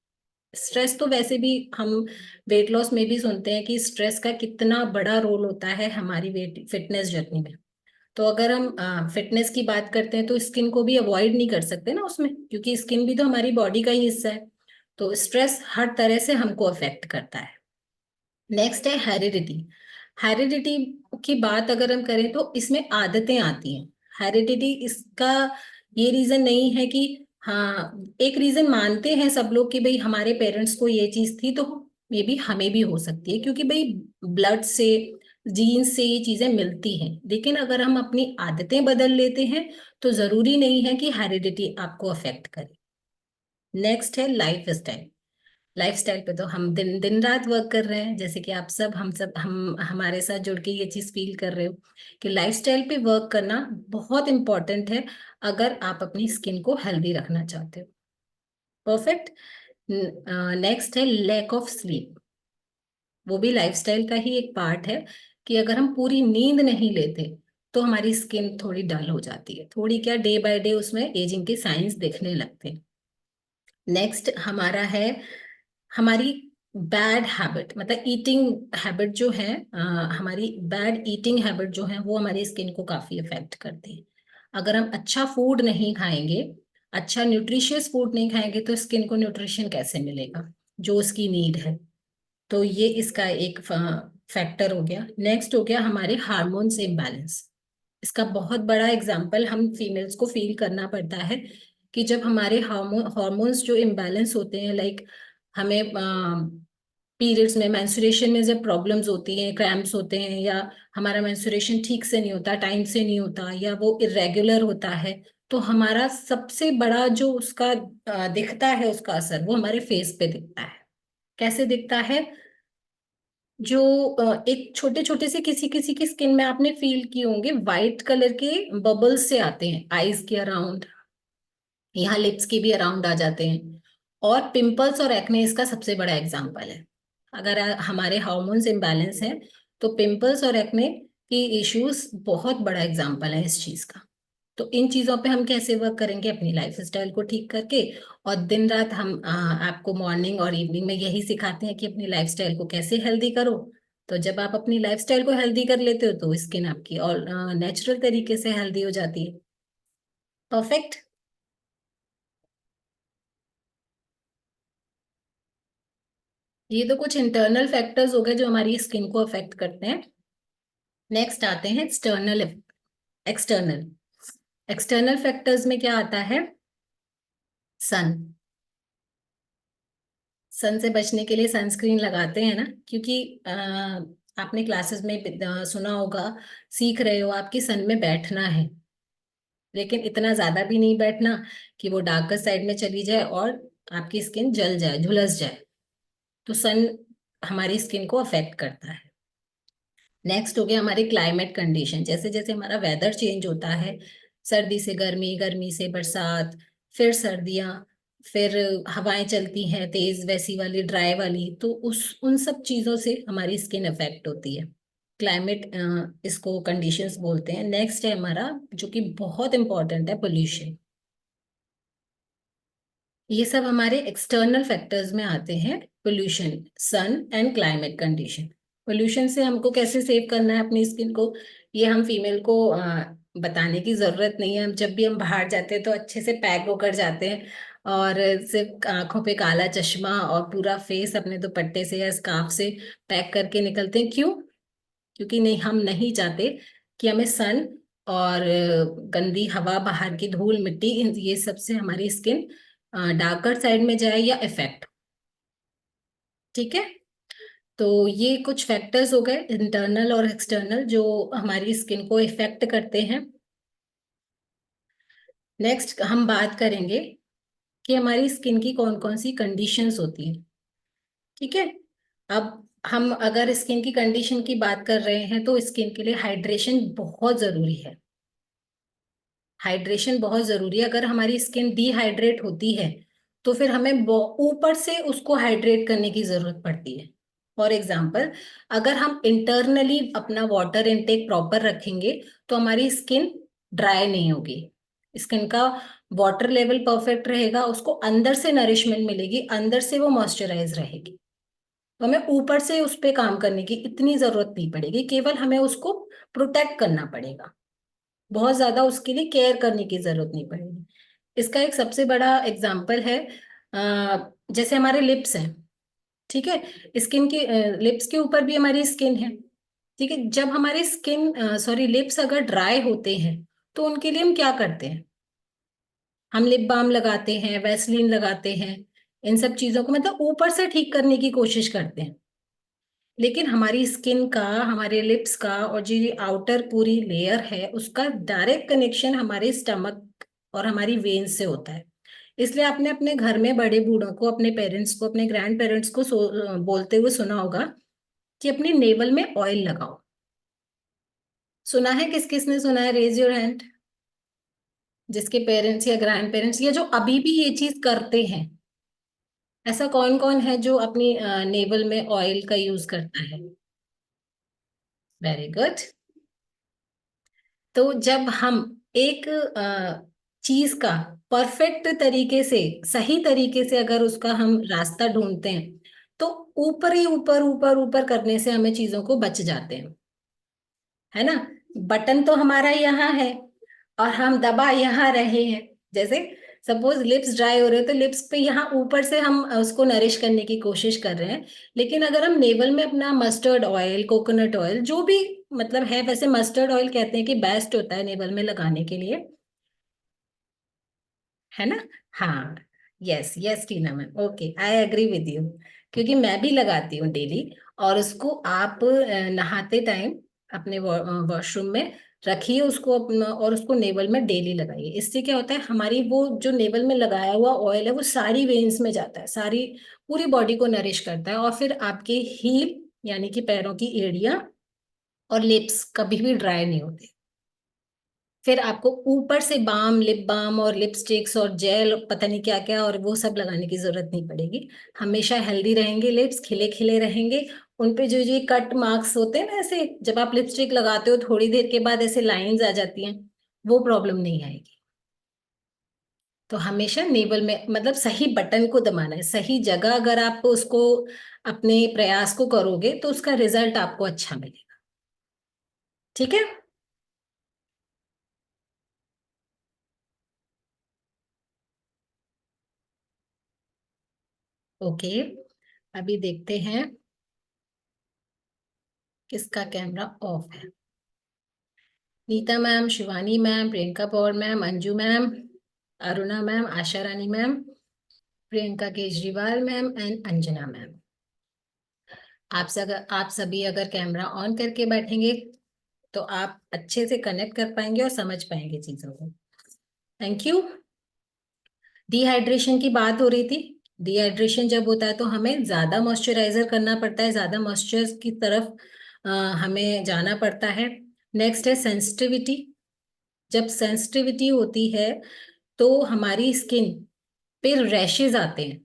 स्ट्रेस तो वैसे भी हम वेट लॉस में भी सुनते हैं कि स्ट्रेस का कितना बड़ा रोल होता है हमारी वेट फिटनेस जर्नी में। तो अगर हम फिटनेस की बात करते हैं तो स्किन को भी अवॉइड नहीं कर सकते ना उसमें, क्योंकि स्किन भी तो हमारी बॉडी का ही हिस्सा है। तो स्ट्रेस हर तरह से हमको अफेक्ट करता है। नेक्स्ट है हेरिडिटी। हेरिडिटी की बात अगर हम करें तो इसमें आदतें आती हैं। हेरिडिटी इसका ये रीजन नहीं है कि, हाँ एक रीजन मानते हैं सब लोग कि भाई हमारे पेरेंट्स को ये चीज थी तो मे बी हमें भी हो सकती है, क्योंकि भाई ब्लड से, जीन्स से ये चीजें मिलती हैं। लेकिन अगर हम अपनी आदतें बदल लेते हैं तो जरूरी नहीं है कि हेरिडिटी आपको अफेक्ट करे। नेक्स्ट है लाइफ स्टाइल। लाइफस्टाइल पे तो हम दिन दिन रात वर्क कर रहे हैं, जैसे कि आप सब, हम हमारे साथ जुड़ के ये चीज फील कर रहे हो कि लाइफस्टाइल पे वर्क करना बहुत इंपॉर्टेंट है अगर आप अपनी स्किन को हेल्दी रखना चाहते हो। परफेक्ट। नेक्स्ट है लैक ऑफ स्लीप। वो भी लाइफस्टाइल का ही एक पार्ट है कि अगर हम पूरी नींद नहीं लेते तो हमारी स्किन थोड़ी डल हो जाती है, थोड़ी क्या, डे बाय डे उसमें एजिंग के साइंस दिखने लगते हैं। नेक्स्ट हमारा है हमारी बैड हैबिट, मतलब ईटिंग हैबिट जो है, हमारी बैड ईटिंग हैबिट जो है वो हमारी स्किन को काफी इफेक्ट करती है। अगर हम अच्छा फूड नहीं खाएंगे, अच्छा न्यूट्रिशियस फूड नहीं खाएंगे तो स्किन को न्यूट्रिशन कैसे मिलेगा जो उसकी नीड है। तो ये इसका एक फैक्टर हो गया। नेक्स्ट हो गया हमारे हार्मोन्स इम्बैलेंस। इसका बहुत बड़ा एग्जाम्पल हम फीमेल्स को फील करना पड़ता है कि जब हमारे हार्मोन्स जो इम्बैलेंस होते हैं, लाइक हमें पीरियड्स में, मेंस्ट्रुएशन में जब प्रॉब्लम्स होती हैं, क्रैम्प्स होते हैं, या हमारा मेंस्ट्रुएशन ठीक से नहीं होता, टाइम से नहीं होता, या वो इरेगुलर होता है, तो हमारा सबसे बड़ा जो उसका दिखता है, उसका असर वो हमारे फेस पे दिखता है। कैसे दिखता है? जो एक छोटे छोटे से किसी किसी की स्किन में आपने फील किए होंगे, वाइट कलर के बबल्स से आते हैं आईज के अराउंड, यहाँ लिप्स के भी अराउंड आ जाते हैं। और पिंपल्स और एक्ने इसका सबसे बड़ा एग्जांपल है। अगर हमारे हार्मोन्स इम्बैलेंस हैं तो पिंपल्स और एक्ने की इश्यूज बहुत बड़ा एग्जांपल है इस चीज का। तो इन चीजों पे हम कैसे वर्क करेंगे? अपनी लाइफ स्टाइल को ठीक करके। और दिन रात हम आपको मॉर्निंग और इवनिंग में यही सिखाते हैं कि अपनी लाइफ स्टाइल को कैसे हेल्दी करो। तो जब आप अपनी लाइफ स्टाइल को हेल्दी कर लेते हो तो स्किन आपकी और नेचुरल तरीके से हेल्दी हो जाती है। परफेक्ट। ये तो कुछ इंटरनल फैक्टर्स हो गए जो हमारी स्किन को अफेक्ट करते हैं। नेक्स्ट आते हैं एक्सटर्नल। एक्सटर्नल एक्सटर्नल फैक्टर्स में क्या आता है? सन। सन से बचने के लिए सनस्क्रीन लगाते हैं ना, क्योंकि आपने क्लासेस में सुना होगा, सीख रहे हो आपकी सन में बैठना है, लेकिन इतना ज्यादा भी नहीं बैठना कि वो डार्कर साइड में चली जाए और आपकी स्किन जल जाए, झुलस जाए। तो सन हमारी स्किन को अफेक्ट करता है। नेक्स्ट हो गया हमारे क्लाइमेट कंडीशन। जैसे जैसे हमारा वेदर चेंज होता है, सर्दी से गर्मी, गर्मी से बरसात, फिर सर्दियाँ, फिर हवाएं चलती हैं तेज, वैसी वाली ड्राई वाली, तो उस उन सब चीजों से हमारी स्किन अफेक्ट होती है। क्लाइमेट इसको कंडीशंस बोलते हैं। नेक्स्ट है हमारा जो कि बहुत इंपॉर्टेंट है, पोल्यूशन। ये सब हमारे एक्सटर्नल फैक्टर्स में आते हैं, pollution, sun and climate condition. Pollution से हमको कैसे सेव करना है अपनी स्किन को, ये हम फीमेल को बताने की जरूरत नहीं है। जब भी हम बाहर जाते हैं तो अच्छे से पैक होकर जाते हैं, और सिर्फ आंखों पे काला चश्मा और पूरा फेस अपने दुपट्टे से या स्कार्फ से पैक करके निकलते हैं। क्यों? क्योंकि नहीं, हम नहीं चाहते कि हमें सन और गंदी हवा, बाहर की धूल मिट्टी, ये सब से हमारी स्किन डार्कर साइड में जाए या इफेक्ट। ठीक है। तो ये कुछ फैक्टर्स हो गए इंटरनल और एक्सटर्नल जो हमारी स्किन को इफेक्ट करते हैं। नेक्स्ट हम बात करेंगे कि हमारी स्किन की कौन कौन सी कंडीशंस होती हैं। ठीक है, अब हम अगर स्किन की कंडीशन की बात कर रहे हैं तो स्किन के लिए हाइड्रेशन बहुत जरूरी है। हाइड्रेशन बहुत जरूरी है। अगर हमारी स्किन डिहाइड्रेट होती है तो फिर हमें ऊपर से उसको हाइड्रेट करने की जरूरत पड़ती है। फॉर एग्जाम्पल, अगर हम इंटरनली अपना वाटर इनटेक प्रॉपर रखेंगे तो हमारी स्किन ड्राई नहीं होगी, स्किन का वाटर लेवल परफेक्ट रहेगा, उसको अंदर से नरिशमेंट मिलेगी, अंदर से वो मॉइस्चराइज रहेगी। तो हमें ऊपर से उस पर काम करने की इतनी जरूरत नहीं पड़ेगी, केवल हमें उसको प्रोटेक्ट करना पड़ेगा, बहुत ज्यादा उसके लिए केयर करने की जरूरत नहीं पड़ेगी। इसका एक सबसे बड़ा एग्जाम्पल है, जैसे हमारे लिप्स हैं। ठीक है, स्किन के लिप्स के ऊपर भी हमारी स्किन है। ठीक है, जब हमारी लिप्स अगर ड्राई होते हैं तो उनके लिए हम क्या करते हैं, हम लिप बाम लगाते हैं, वैसलीन लगाते हैं, इन सब चीजों को मतलब ऊपर से ठीक करने की कोशिश करते हैं। लेकिन हमारी स्किन का, हमारे लिप्स का और जो आउटर पूरी लेयर है उसका डायरेक्ट कनेक्शन हमारे स्टमक और हमारी वेन्स से होता है। इसलिए आपने अपने घर में बड़े बूढ़ों को, अपने पेरेंट्स को, अपने ग्रैंड पेरेंट्स को बोलते हुए सुना होगा कि अपनी नेवल में ऑयल लगाओ। सुना है? किस किस ने सुना है? Raise your hand. जिसके पेरेंट्स या ग्रैंड पेरेंट्स या जो अभी भी ये चीज करते हैं, ऐसा कौन कौन है जो अपनी नेवल में ऑयल का यूज करता है? Very good. तो जब हम एक चीज का परफेक्ट तरीके से, सही तरीके से अगर उसका हम रास्ता ढूंढते हैं तो ऊपर ही ऊपर ऊपर ऊपर करने से हमें चीजों को बच जाते हैं, है ना। बटन तो हमारा यहाँ है और हम दबा यहाँ रहे हैं। जैसे सपोज लिप्स ड्राई हो रहे हो तो लिप्स पे यहाँ ऊपर से हम उसको नरिश करने की कोशिश कर रहे हैं, लेकिन अगर हम नेवल में अपना मस्टर्ड ऑयल, कोकोनट ऑयल, जो भी मतलब है, वैसे मस्टर्ड ऑयल कहते हैं कि बेस्ट होता है नेवल में लगाने के लिए, है ना। हाँ, yes yes Tina ma'am, okay, I agree with you, क्योंकि मैं भी लगाती हूँ डेली। और उसको आप नहाते टाइम अपने वॉशरूम में रखिए उसको अपना, और उसको नेवल में डेली लगाइए। इससे क्या होता है, हमारी वो जो नेवल में लगाया हुआ ऑयल है वो सारी वेन्स में जाता है, सारी पूरी बॉडी को नरिश करता है, और फिर आपके हील यानी कि पैरों की एड़ियां और लिप्स कभी भी ड्राई नहीं होते। फिर आपको ऊपर से बाम, लिप बाम और लिपस्टिक्स और जेल, पता नहीं क्या क्या, और वो सब लगाने की जरूरत नहीं पड़ेगी। हमेशा हेल्दी रहेंगे लिप्स, खिले खिले रहेंगे। उन पे जो ये कट मार्क्स होते हैं ना, ऐसे जब आप लिपस्टिक लगाते हो थोड़ी देर के बाद ऐसे लाइंस आ जाती हैं, वो प्रॉब्लम नहीं आएगी। तो हमेशा नेवल में मतलब सही बटन को दबाना है, सही जगह अगर आप उसको अपने प्रयास को करोगे तो उसका रिजल्ट आपको अच्छा मिलेगा। ठीक है। ओके, अभी देखते हैं किसका कैमरा ऑफ है। Neeta ma'am, Shivani ma'am, Priyanka Paur ma'am, Anju ma'am, Aruna ma'am, Asha Rani ma'am, Priyanka Kejriwal ma'am and Anjana ma'am. आप सभी अगर कैमरा ऑन करके बैठेंगे तो आप अच्छे से कनेक्ट कर पाएंगे और समझ पाएंगे चीजों को। Thank you. डिहाइड्रेशन की बात हो रही थी। डिहाइड्रेशन जब होता है तो हमें ज्यादा मॉइस्चराइजर करना पड़ता है, ज्यादा मॉइस्चर की तरफ हमें जाना पड़ता है। नेक्स्ट है सेंसिटिविटी। जब सेंसिटिविटी होती है तो हमारी स्किन पे रैशेज आते हैं,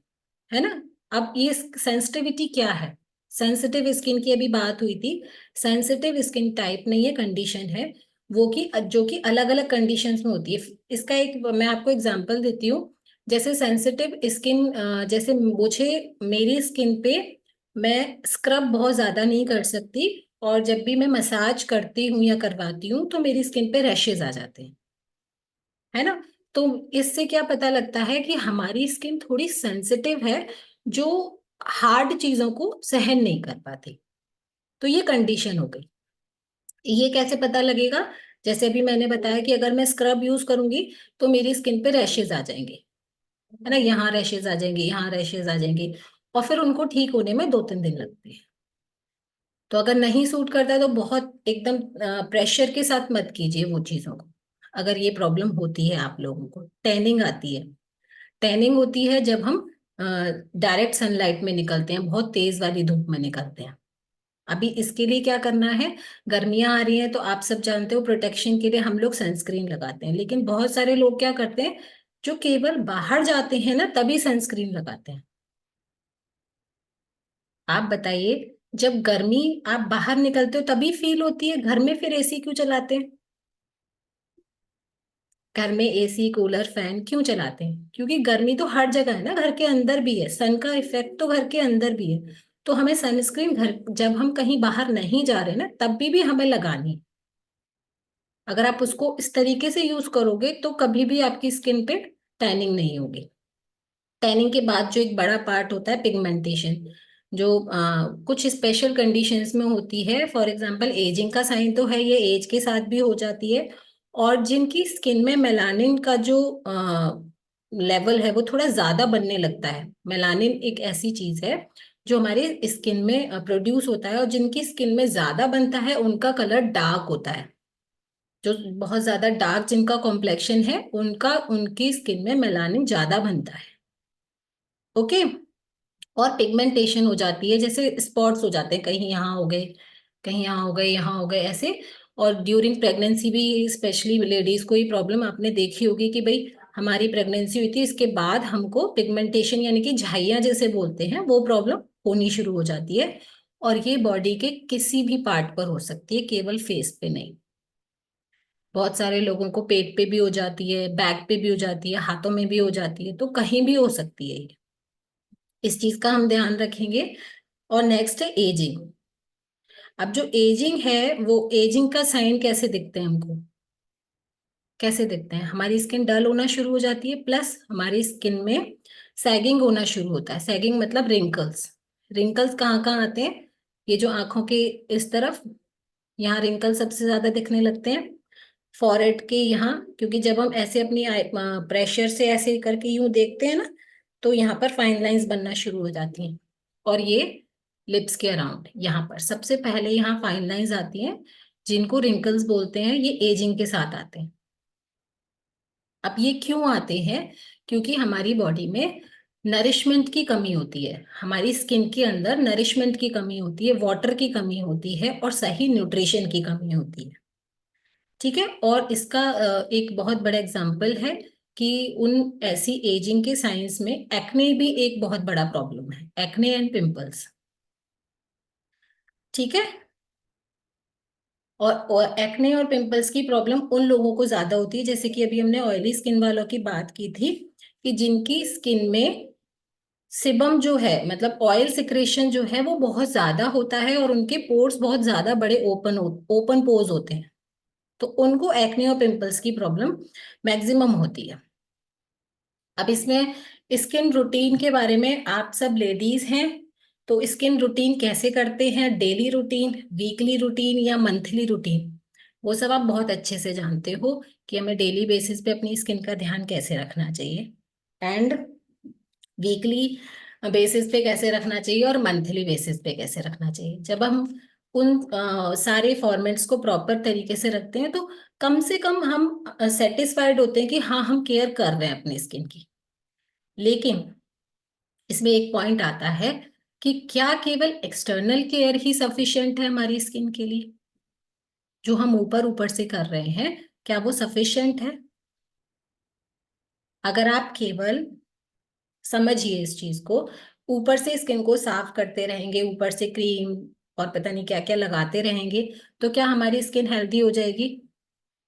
है ना। अब ये सेंसिटिविटी क्या है? सेंसिटिव स्किन की अभी बात हुई थी। सेंसिटिव स्किन टाइप नहीं है, कंडीशन है वो, कि जो कि अलग अलग कंडीशंस में होती है। इसका एक मैं आपको एग्जांपल देती हूँ। जैसे सेंसिटिव स्किन, जैसे मुझे, मेरी स्किन पे मैं स्क्रब बहुत ज्यादा नहीं कर सकती, और जब भी मैं मसाज करती हूँ या करवाती हूँ तो मेरी स्किन पे रैशेज आ जाते हैं, है ना। तो इससे क्या पता लगता है कि हमारी स्किन थोड़ी सेंसिटिव है, जो हार्ड चीजों को सहन नहीं कर पाती। तो ये कंडीशन हो गई। ये कैसे पता लगेगा? जैसे अभी मैंने बताया कि अगर मैं स्क्रब यूज करूंगी तो मेरी स्किन पे रैशेज आ जाएंगे, है ना, यहाँ रैशेज आ जाएंगे, यहाँ रैशेज आ जाएंगे, और फिर उनको ठीक होने में 2-3 दिन लगते हैं। तो अगर नहीं सूट करता है तो बहुत एकदम प्रेशर के साथ मत कीजिए वो चीजों को। अगर ये प्रॉब्लम होती है आप लोगों को, टैनिंग आती है। टैनिंग होती है जब हम डायरेक्ट सनलाइट में निकलते हैं, बहुत तेज वाली धूप में निकलते हैं। अभी इसके लिए क्या करना है, गर्मियां आ रही हैं तो आप सब जानते हो प्रोटेक्शन के लिए हम लोग सनस्क्रीन लगाते हैं, लेकिन बहुत सारे लोग क्या करते हैं, जो केवल बाहर जाते हैं ना तभी सनस्क्रीन लगाते हैं। आप बताइए, जब गर्मी आप बाहर निकलते हो तभी फील होती है, घर में फिर एसी क्यों चलाते हैं? घर में एसी कूलर फैन क्यों चलाते हैं? क्योंकि गर्मी तो हर जगह है ना, घर के अंदर भी है, सन का इफेक्ट तो घर के अंदर भी है। तो हमें सनस्क्रीन घर जब हम कहीं बाहर नहीं जा रहे ना तब भी हमें लगानी है। अगर आप उसको इस तरीके से यूज करोगे तो कभी भी आपकी स्किन पे टैनिंग नहीं होगी। टैनिंग के बाद जो एक बड़ा पार्ट होता है पिगमेंटेशन, जो कुछ स्पेशल कंडीशंस में होती है। फॉर एग्जांपल एजिंग का साइन तो है, ये एज के साथ भी हो जाती है। और जिनकी स्किन में मेलानिन का जो लेवल है वो थोड़ा ज्यादा बनने लगता है। मेलानिन एक ऐसी चीज है जो हमारी स्किन में प्रोड्यूस होता है, और जिनकी स्किन में ज्यादा बनता है उनका कलर डार्क होता है। जो बहुत ज्यादा डार्क जिनका कॉम्प्लेक्शन है उनका उनकी स्किन में मेलानिन ज्यादा बनता है। ओके। और पिगमेंटेशन हो जाती है, जैसे स्पॉट्स हो जाते हैं, कहीं यहाँ हो गए, कहीं यहाँ हो गए, यहाँ हो गए, ऐसे। और ड्यूरिंग प्रेगनेंसी भी स्पेशली लेडीज को ये प्रॉब्लम आपने देखी होगी कि भाई हमारी प्रेगनेंसी हुई थी, इसके बाद हमको पिगमेंटेशन यानी कि झाइयाँ जैसे बोलते हैं वो प्रॉब्लम होनी शुरू हो जाती है। और ये बॉडी के किसी भी पार्ट पर हो सकती है, केवल फेस पे नहीं। बहुत सारे लोगों को पेट पे भी हो जाती है, बैक पे भी हो जाती है, हाथों में भी हो जाती है, तो कहीं भी हो सकती है ये। इस चीज का हम ध्यान रखेंगे। और नेक्स्ट है एजिंग। अब जो एजिंग है वो एजिंग का साइन कैसे दिखते हैं हमको? कैसे दिखते हैं? हमारी स्किन डल होना शुरू हो जाती है, प्लस हमारी स्किन में सैगिंग होना शुरू होता है। सैगिंग मतलब रिंकल्स। रिंकल्स कहाँ कहाँ आते हैं? ये जो आंखों के इस तरफ, यहाँ रिंकल सबसे ज्यादा दिखने लगते हैं। फॉरहेड के यहाँ, क्योंकि जब हम ऐसे अपनी प्रेशर से ऐसे करके यूं देखते हैं ना, तो यहाँ पर फाइन लाइंस बनना शुरू हो जाती हैं। और ये लिप्स के अराउंड यहाँ पर सबसे पहले यहाँ फाइन लाइंस आती हैं, जिनको रिंकल्स बोलते हैं। ये एजिंग के साथ आते हैं। अब ये क्यों आते हैं? क्योंकि हमारी बॉडी में नरिशमेंट की कमी होती है, हमारी स्किन के अंदर नरिशमेंट की कमी होती है, वाटर की कमी होती है, और सही न्यूट्रिशन की कमी होती है। ठीक है। और इसका एक बहुत बड़ा एग्जाम्पल है कि उन ऐसी एजिंग के साइंस में एक्ने भी एक बहुत बड़ा प्रॉब्लम है, एक्ने एंड पिंपल्स। ठीक है। और एक्ने और पिंपल्स की प्रॉब्लम उन लोगों को ज्यादा होती है, जैसे कि अभी हमने ऑयली स्किन वालों की बात की थी, कि जिनकी स्किन में सिबम जो है, मतलब ऑयल सिक्रेशन जो है वो बहुत ज्यादा होता है, और उनके पोर्स बहुत ज्यादा बड़े ओपन पोर्स होते हैं। तो उनको एक्ने और पिंपल्स की प्रॉब्लम मैक्सिमम होती है। अब इसमें स्किन रूटीन के बारे में, आप सब लेडीज हैं तो स्किन रूटीन कैसे करते हैं, डेली रूटीन, वीकली रूटीन या मंथली रूटीन, वो सब आप बहुत अच्छे से जानते हो कि हमें डेली बेसिस पे अपनी स्किन का ध्यान कैसे रखना चाहिए, एंड वीकली बेसिस पे कैसे रखना चाहिए, और मंथली बेसिस पे कैसे रखना चाहिए। जब हम उन सारे फॉर्मेट्स को प्रॉपर तरीके से रखते हैं तो कम से कम हम सेटिस्फाइड होते हैं कि हाँ हम केयर कर रहे हैं अपनी स्किन की। लेकिन इसमें एक पॉइंट आता है कि क्या केवल एक्सटर्नल केयर ही सफिशिएंट है हमारी स्किन के लिए? जो हम ऊपर ऊपर से कर रहे हैं, क्या वो सफिशिएंट है? अगर आप केवल, समझिए इस चीज को, ऊपर से स्किन को साफ करते रहेंगे, ऊपर से क्रीम और पता नहीं क्या क्या लगाते रहेंगे, तो क्या हमारी स्किन हेल्दी हो जाएगी?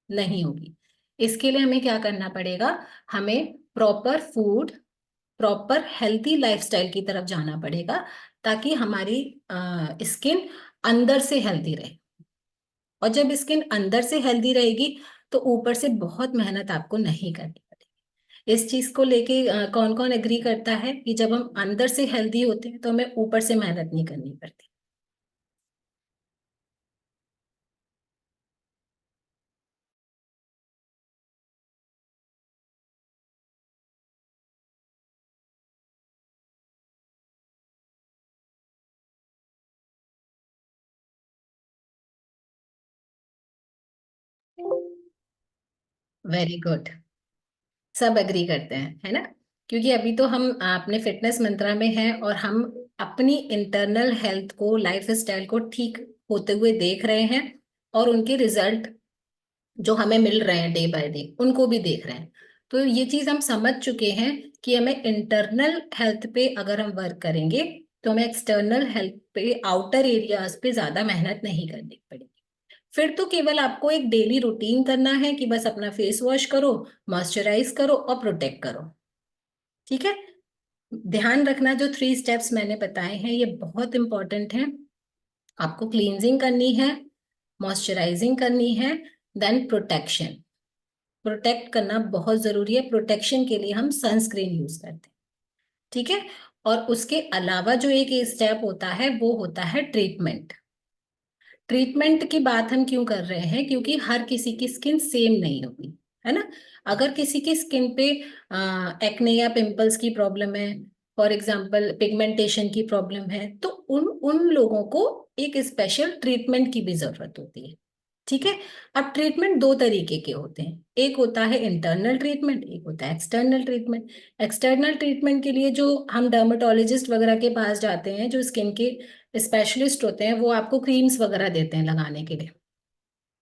नहीं होगी। इसके लिए हमें क्या करना पड़ेगा? हमें proper food, proper healthy lifestyle की तरफ जाना पड़ेगा, ताकि हमारी स्किन अंदर से हेल्दी रहे। और जब स्किन अंदर से हेल्दी रहेगी तो ऊपर से बहुत मेहनत आपको नहीं करनी पड़ेगी। इस चीज को लेके कौन कौन एग्री करता है कि जब हम अंदर से हेल्दी होते हैं तो हमें ऊपर से मेहनत नहीं करनी पड़ती? वेरी गुड, सब एग्री करते हैं, है ना? क्योंकि अभी तो हम अपने फिटनेस मंत्रा में हैं और हम अपनी इंटरनल हेल्थ को, लाइफ स्टाइल को ठीक होते हुए देख रहे हैं और उनके रिजल्ट जो हमें मिल रहे हैं डे बाय डे उनको भी देख रहे हैं। तो ये चीज हम समझ चुके हैं कि हमें इंटरनल हेल्थ पे अगर हम वर्क करेंगे तो हमें एक्सटर्नल हेल्थ पे, आउटर एरियाज पे ज्यादा मेहनत नहीं करनी पड़ेगी। फिर तो केवल आपको एक डेली रूटीन करना है कि बस अपना फेस वॉश करो, मॉइस्चराइज करो और प्रोटेक्ट करो। ठीक है? ध्यान रखना, जो 3 स्टेप्स मैंने बताए हैं ये बहुत इंपॉर्टेंट हैं। आपको क्लींजिंग करनी है, मॉइस्चराइजिंग करनी है, देन प्रोटेक्शन। प्रोटेक्ट करना बहुत जरूरी है। प्रोटेक्शन के लिए हम सनस्क्रीन यूज करते हैं। ठीक है? और उसके अलावा जो एक स्टेप होता है वो होता है ट्रीटमेंट। ट्रीटमेंट की बात हम क्यों कर रहे हैं? क्योंकि हर किसी की स्किन सेम नहीं होती, है ना? अगर किसी की स्किन पे एक्ने या पिंपल्स की प्रॉब्लम है, फॉर एग्जांपल पिगमेंटेशन की प्रॉब्लम है, तो उन उन लोगों को एक स्पेशल ट्रीटमेंट की भी जरूरत होती है। ठीक है? अब ट्रीटमेंट 2 तरीके के होते हैं, एक होता है इंटरनल ट्रीटमेंट, एक होता है एक्सटर्नल ट्रीटमेंट। एक्सटर्नल ट्रीटमेंट के लिए जो हम डर्मेटोलॉजिस्ट वगैरह के पास जाते हैं, जो स्किन के स्पेशलिस्ट होते हैं, वो आपको क्रीम्स वगैरह देते हैं लगाने के लिए।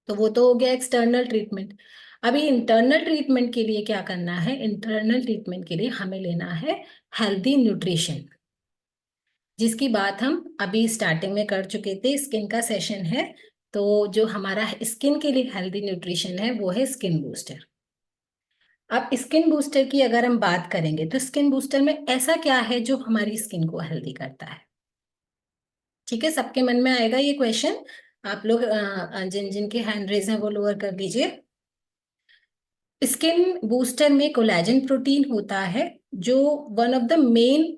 तो वो तो हो गया एक्सटर्नल ट्रीटमेंट। अभी इंटरनल ट्रीटमेंट के लिए क्या करना है? इंटरनल ट्रीटमेंट के लिए हमें लेना है हेल्दी न्यूट्रिशन, जिसकी बात हम अभी स्टार्टिंग में कर चुके थे। स्किन का सेशन है, तो जो हमारा स्किन के लिए हेल्दी न्यूट्रिशन है वो है स्किन बूस्टर। अब स्किन बूस्टर की अगर हम बात करेंगे तो स्किन बूस्टर में ऐसा क्या है जो हमारी स्किन को हेल्दी करता है? ठीक है, सबके मन में आएगा ये क्वेश्चन। आप लोग जिन जिन के हैंड रेज हैं वो लोअर कर दीजिए। स्किन बूस्टर में कोलेजन प्रोटीन होता है, जो one of the main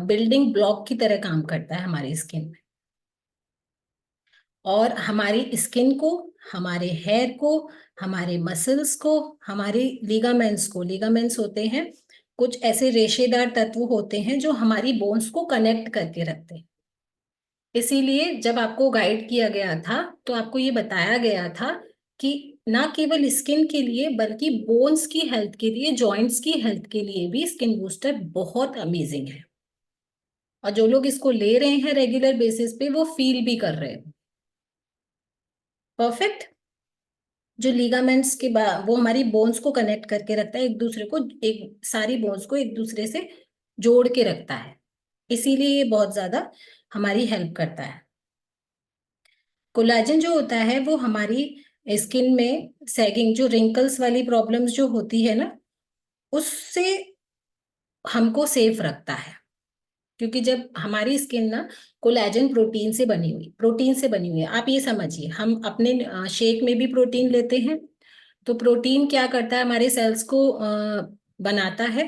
building block की तरह काम करता है हमारी स्किन में, और हमारी स्किन को, हमारे हेयर को, हमारे मसल्स को, हमारे लिगामेंट्स को, लिगामेंट्स होते हैं कुछ ऐसे रेशेदार तत्व होते हैं जो हमारी बोन्स को कनेक्ट करके रखते हैं। इसीलिए जब आपको गाइड किया गया था तो आपको ये बताया गया था कि ना केवल स्किन के लिए बल्कि बोन्स की हेल्थ के लिए, जॉइंट्स की हेल्थ के लिए भी स्किन बूस्टर बहुत अमेजिंग है। और जो लोग इसको ले रहे हैं रेगुलर बेसिस पे वो फील भी कर रहे हैं परफेक्ट। जो लिगामेंट्स के वो हमारी बोन्स को कनेक्ट करके रखता है एक दूसरे को, एक सारी बोन्स को एक दूसरे से जोड़ के रखता है, इसीलिए ये बहुत ज्यादा हमारी हेल्प करता है। कोलाजन जो होता है वो हमारी स्किन में सैगिंग, जो रिंकल्स वाली प्रॉब्लम्स जो होती है ना, उससे हमको सेफ रखता है। क्योंकि जब हमारी स्किन ना कोलेजन प्रोटीन से बनी हुई है। आप ये समझिए, हम अपने शेक में भी प्रोटीन लेते हैं, तो प्रोटीन क्या करता है? हमारे सेल्स को बनाता है।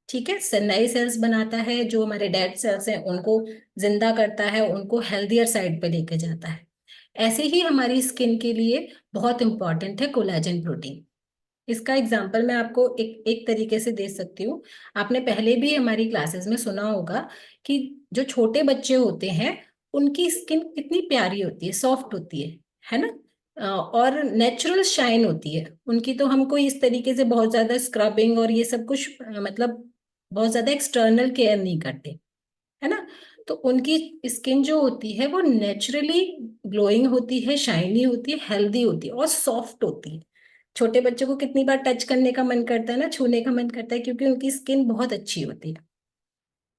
ठीक है, नए सेल्स बनाता है, जो हमारे डेड सेल्स हैं उनको जिंदा करता है, उनको हेल्दियर साइड पे लेके जाता है। ऐसे ही हमारी स्किन के लिए बहुत इंपॉर्टेंट है कोलेजन प्रोटीन। इसका एग्जाम्पल मैं आपको एक एक तरीके से दे सकती हूँ। आपने पहले भी हमारी क्लासेस में सुना होगा कि जो छोटे बच्चे होते हैं उनकी स्किन कितनी प्यारी होती है, सॉफ्ट होती है ना? और नेचुरल शाइन होती है उनकी। तो हमको इस तरीके से बहुत ज्यादा स्क्रबिंग और ये सब कुछ मतलब बहुत ज्यादा एक्सटर्नल केयर नहीं करते, है ना? तो उनकी स्किन जो होती है वो नेचुरली ग्लोइंग होती है, शाइनी होती है, हेल्दी होती है और सॉफ्ट होती है। छोटे बच्चों को कितनी बार टच करने का मन करता है ना, छूने का मन करता है, क्योंकि उनकी स्किन बहुत अच्छी होती है।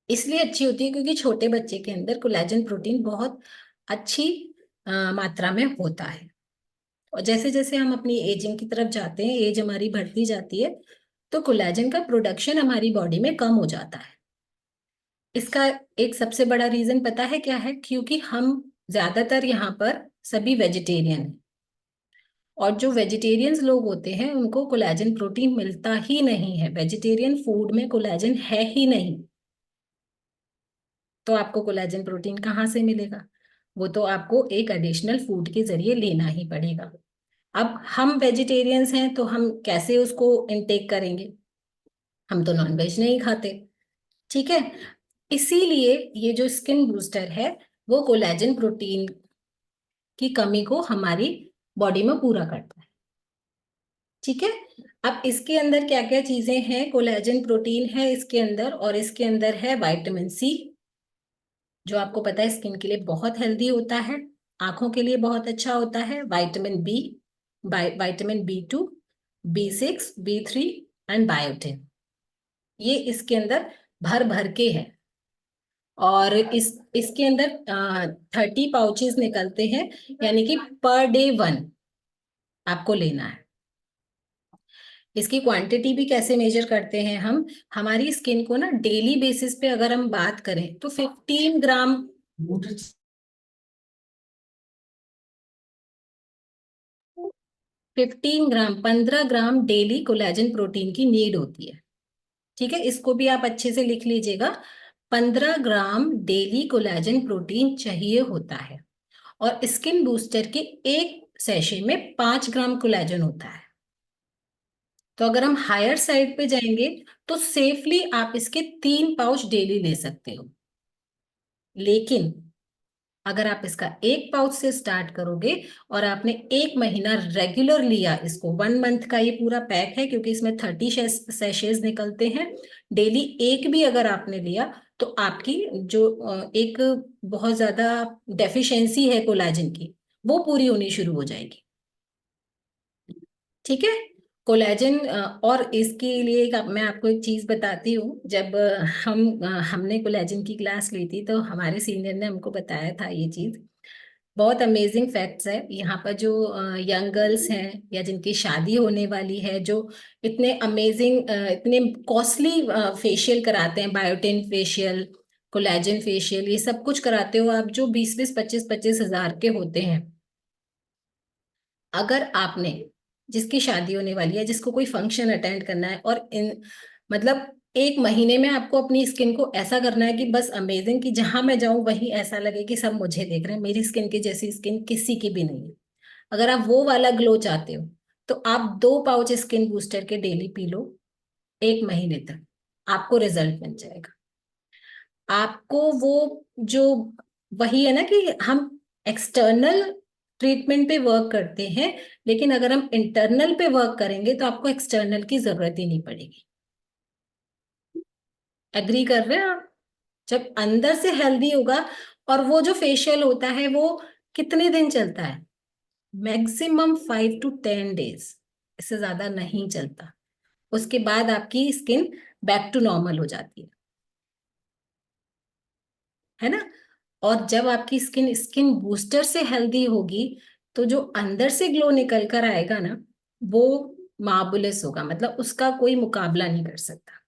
इसलिए अच्छी होती है क्योंकि छोटे बच्चे के अंदर कोलेजन प्रोटीन बहुत अच्छी मात्रा में होता है। और जैसे जैसे हम अपनी एजिंग की तरफ जाते हैं, एज हमारी बढ़ती जाती है, तो कोलेजन का प्रोडक्शन हमारी बॉडी में कम हो जाता है। इसका एक सबसे बड़ा रीजन पता है क्या है? क्योंकि हम ज्यादातर यहाँ पर सभी वेजिटेरियन हैं, और जो वेजिटेरियंस लोग होते हैं उनको कोलेजन प्रोटीन मिलता ही नहीं है। वेजिटेरियन फूड में कोलेजन है ही नहीं, तो आपको कोलेजन प्रोटीन कहाँ से मिलेगा? वो तो आपको एक एडिशनल फूड के जरिए लेना ही पड़ेगा। अब हम वेजिटेरियंस हैं तो हम कैसे उसको इनटेक करेंगे? हम तो नॉनवेज नहीं खाते। ठीक है, इसीलिए ये जो स्किन बूस्टर है वो कोलेजन प्रोटीन की कमी को हमारी बॉडी में पूरा करता है। ठीक है। अब इसके अंदर क्या क्या चीजें हैं, कोलेजन प्रोटीन है इसके अंदर, और इसके अंदर है विटामिन सी, जो आपको पता है स्किन के लिए बहुत हेल्दी होता है, आंखों के लिए बहुत अच्छा होता है। Vitamin B, vitamin B2, B6, B3 and biotin, ये इसके अंदर भर भर के है। और इसके अंदर 30 पाउचेस निकलते हैं, यानी कि पर डे 1 आपको लेना है। इसकी क्वांटिटी भी कैसे मेजर करते हैं हम, हमारी स्किन को ना डेली बेसिस पे अगर हम बात करें तो 15 ग्राम 15 ग्राम डेली कोलेजन प्रोटीन की नीड होती है। ठीक है, इसको भी आप अच्छे से लिख लीजिएगा, 15 ग्राम डेली कोलेजन प्रोटीन चाहिए होता है। और स्किन बूस्टर के एक सेशे में 5 ग्राम कोलेजन होता है। तो अगर हम हायर साइड पे जाएंगे तो सेफली आप इसके 3 पाउच डेली ले सकते हो। लेकिन अगर आप इसका 1 पाउच से स्टार्ट करोगे और आपने 1 महीना रेगुलर लिया, इसको 1 मंथ का ये पूरा पैक है, क्योंकि इसमें 30 सैशेज निकलते हैं, डेली एक भी अगर आपने लिया तो आपकी जो एक बहुत ज्यादा डेफिशिएंसी है कोलेजन की, वो पूरी होनी शुरू हो जाएगी। ठीक है, कोलेजन। और इसके लिए मैं आपको एक चीज बताती हूँ। जब हमने कोलेजन की क्लास ली थी तो हमारे सीनियर ने हमको बताया था ये चीज, बहुत अमेजिंग फैक्ट्स है। यहाँ पर जो यंग गर्ल्स हैं या जिनकी शादी होने वाली है, जो इतने अमेजिंग इतने कॉस्टली फेशियल कराते हैं, बायोटिन फेशियल, कोलेजन फेशियल, ये सब कुछ कराते हो आप, जो 20-20, 25-25 हजार के होते हैं। अगर आपने, जिसकी शादी होने वाली है, जिसको कोई फंक्शन अटेंड करना है, और मतलब 1 महीने में आपको अपनी स्किन को ऐसा करना है कि बस अमेजिंग, कि जहां मैं जाऊं वहीं ऐसा लगे कि सब मुझे देख रहे हैं, मेरी स्किन की जैसी स्किन किसी की भी नहीं है। अगर आप वो वाला ग्लो चाहते हो तो आप 2 पाउच स्किन बूस्टर के डेली पी लो 1 महीने तक, आपको रिजल्ट मिल जाएगा। आपको वो जो, वही है ना कि हम एक्सटर्नल ट्रीटमेंट पे वर्क करते हैं, लेकिन अगर हम इंटरनल पे वर्क करेंगे तो आपको एक्सटर्नल की जरूरत ही नहीं पड़ेगी। एग्री कर रहे हैं आप? जब अंदर से हेल्दी होगा, और वो जो फेशियल होता है वो कितने दिन चलता है, मैक्सिमम 5 to 10 डेज, इससे ज्यादा नहीं चलता। उसके बाद आपकी स्किन बैक टू नॉर्मल हो जाती है ना। और जब आपकी स्किन स्किन बूस्टर से हेल्दी होगी तो जो अंदर से ग्लो निकल कर आएगा ना, वो मार्बुलस होगा, मतलब उसका कोई मुकाबला नहीं कर सकता।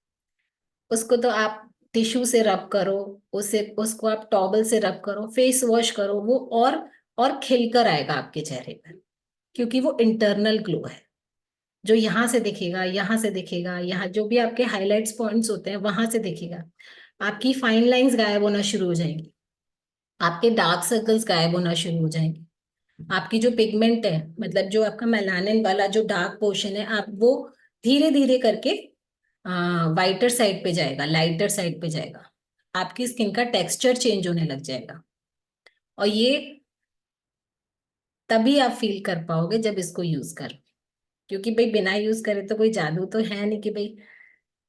उसको तो आप टिश्यू से रब करो, उसे उसको आप टॉवल से रब करो, फेस वॉश करो, वो और खिलकर आएगा आपके चेहरे पर, क्योंकि वो इंटरनल ग्लो है, जो यहाँ से दिखेगा, यहाँ से दिखेगा, यहाँ जो भी आपके हाईलाइट्स पॉइंट्स होते हैं वहां से दिखेगा। आपकी फाइन लाइंस गायब होना शुरू हो जाएंगी, आपके डार्क सर्कल्स गायब होना शुरू हो जाएंगे, आपकी जो पिगमेंट है, मतलब जो आपका मेलानिन वाला जो डार्क पोर्शन है, आप वो धीरे धीरे करके वाइटर साइड पे जाएगा, लाइटर साइड पे जाएगा, आपकी स्किन का टेक्सचर चेंज होने लग जाएगा। और ये तभी आप फील कर पाओगे जब इसको यूज करो, क्योंकि भाई बिना यूज करे तो कोई जादू तो है नहीं कि भाई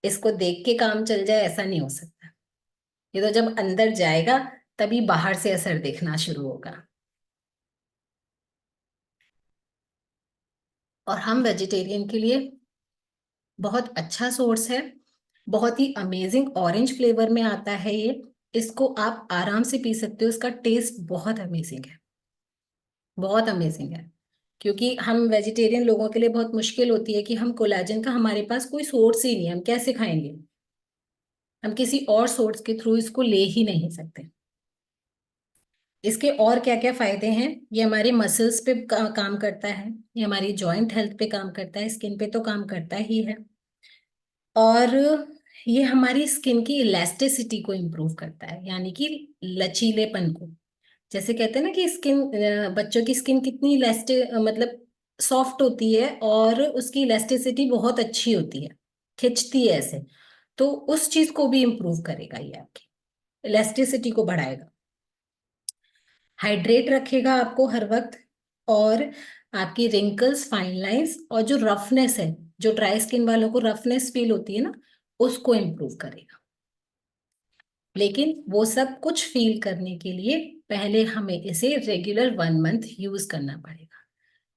इसको देख के काम चल जाए, ऐसा नहीं हो सकता। ये तो जब अंदर जाएगा तभी बाहर से असर दिखना शुरू होगा। और हम वेजिटेरियन के लिए बहुत अच्छा सोर्स है, बहुत ही अमेजिंग ऑरेंज फ्लेवर में आता है ये, इसको आप आराम से पी सकते हो, इसका टेस्ट बहुत अमेजिंग है, बहुत अमेजिंग है। क्योंकि हम वेजिटेरियन लोगों के लिए बहुत मुश्किल होती है कि हम कोलेजन का, हमारे पास कोई सोर्स ही नहीं है, हम कैसे खाएंगे, हम किसी और सोर्स के थ्रू इसको ले ही नहीं सकते। इसके और क्या क्या फायदे हैं, ये हमारे मसल्स पे काम करता है, ये हमारी जॉइंट हेल्थ पे काम करता है, स्किन पे तो काम करता ही है, और ये हमारी स्किन की इलास्टिसिटी को इम्प्रूव करता है, यानी कि लचीलेपन को। जैसे कहते हैं ना कि स्किन, बच्चों की स्किन कितनी इलास्टिक, मतलब सॉफ्ट होती है, और उसकी इलास्टिसिटी बहुत अच्छी होती है, खिंचती है ऐसे, तो उस चीज को भी इम्प्रूव करेगा ये, आपकी इलास्टिसिटी को बढ़ाएगा, हाइड्रेट रखेगा आपको हर वक्त, और आपकी रिंकल्स, फाइन लाइंस और जो रफनेस है, जो ड्राई स्किन वालों को रफनेस फील होती है ना, उसको इम्प्रूव करेगा। लेकिन वो सब कुछ फील करने के लिए पहले हमें इसे रेगुलर 1 मंथ यूज करना पड़ेगा।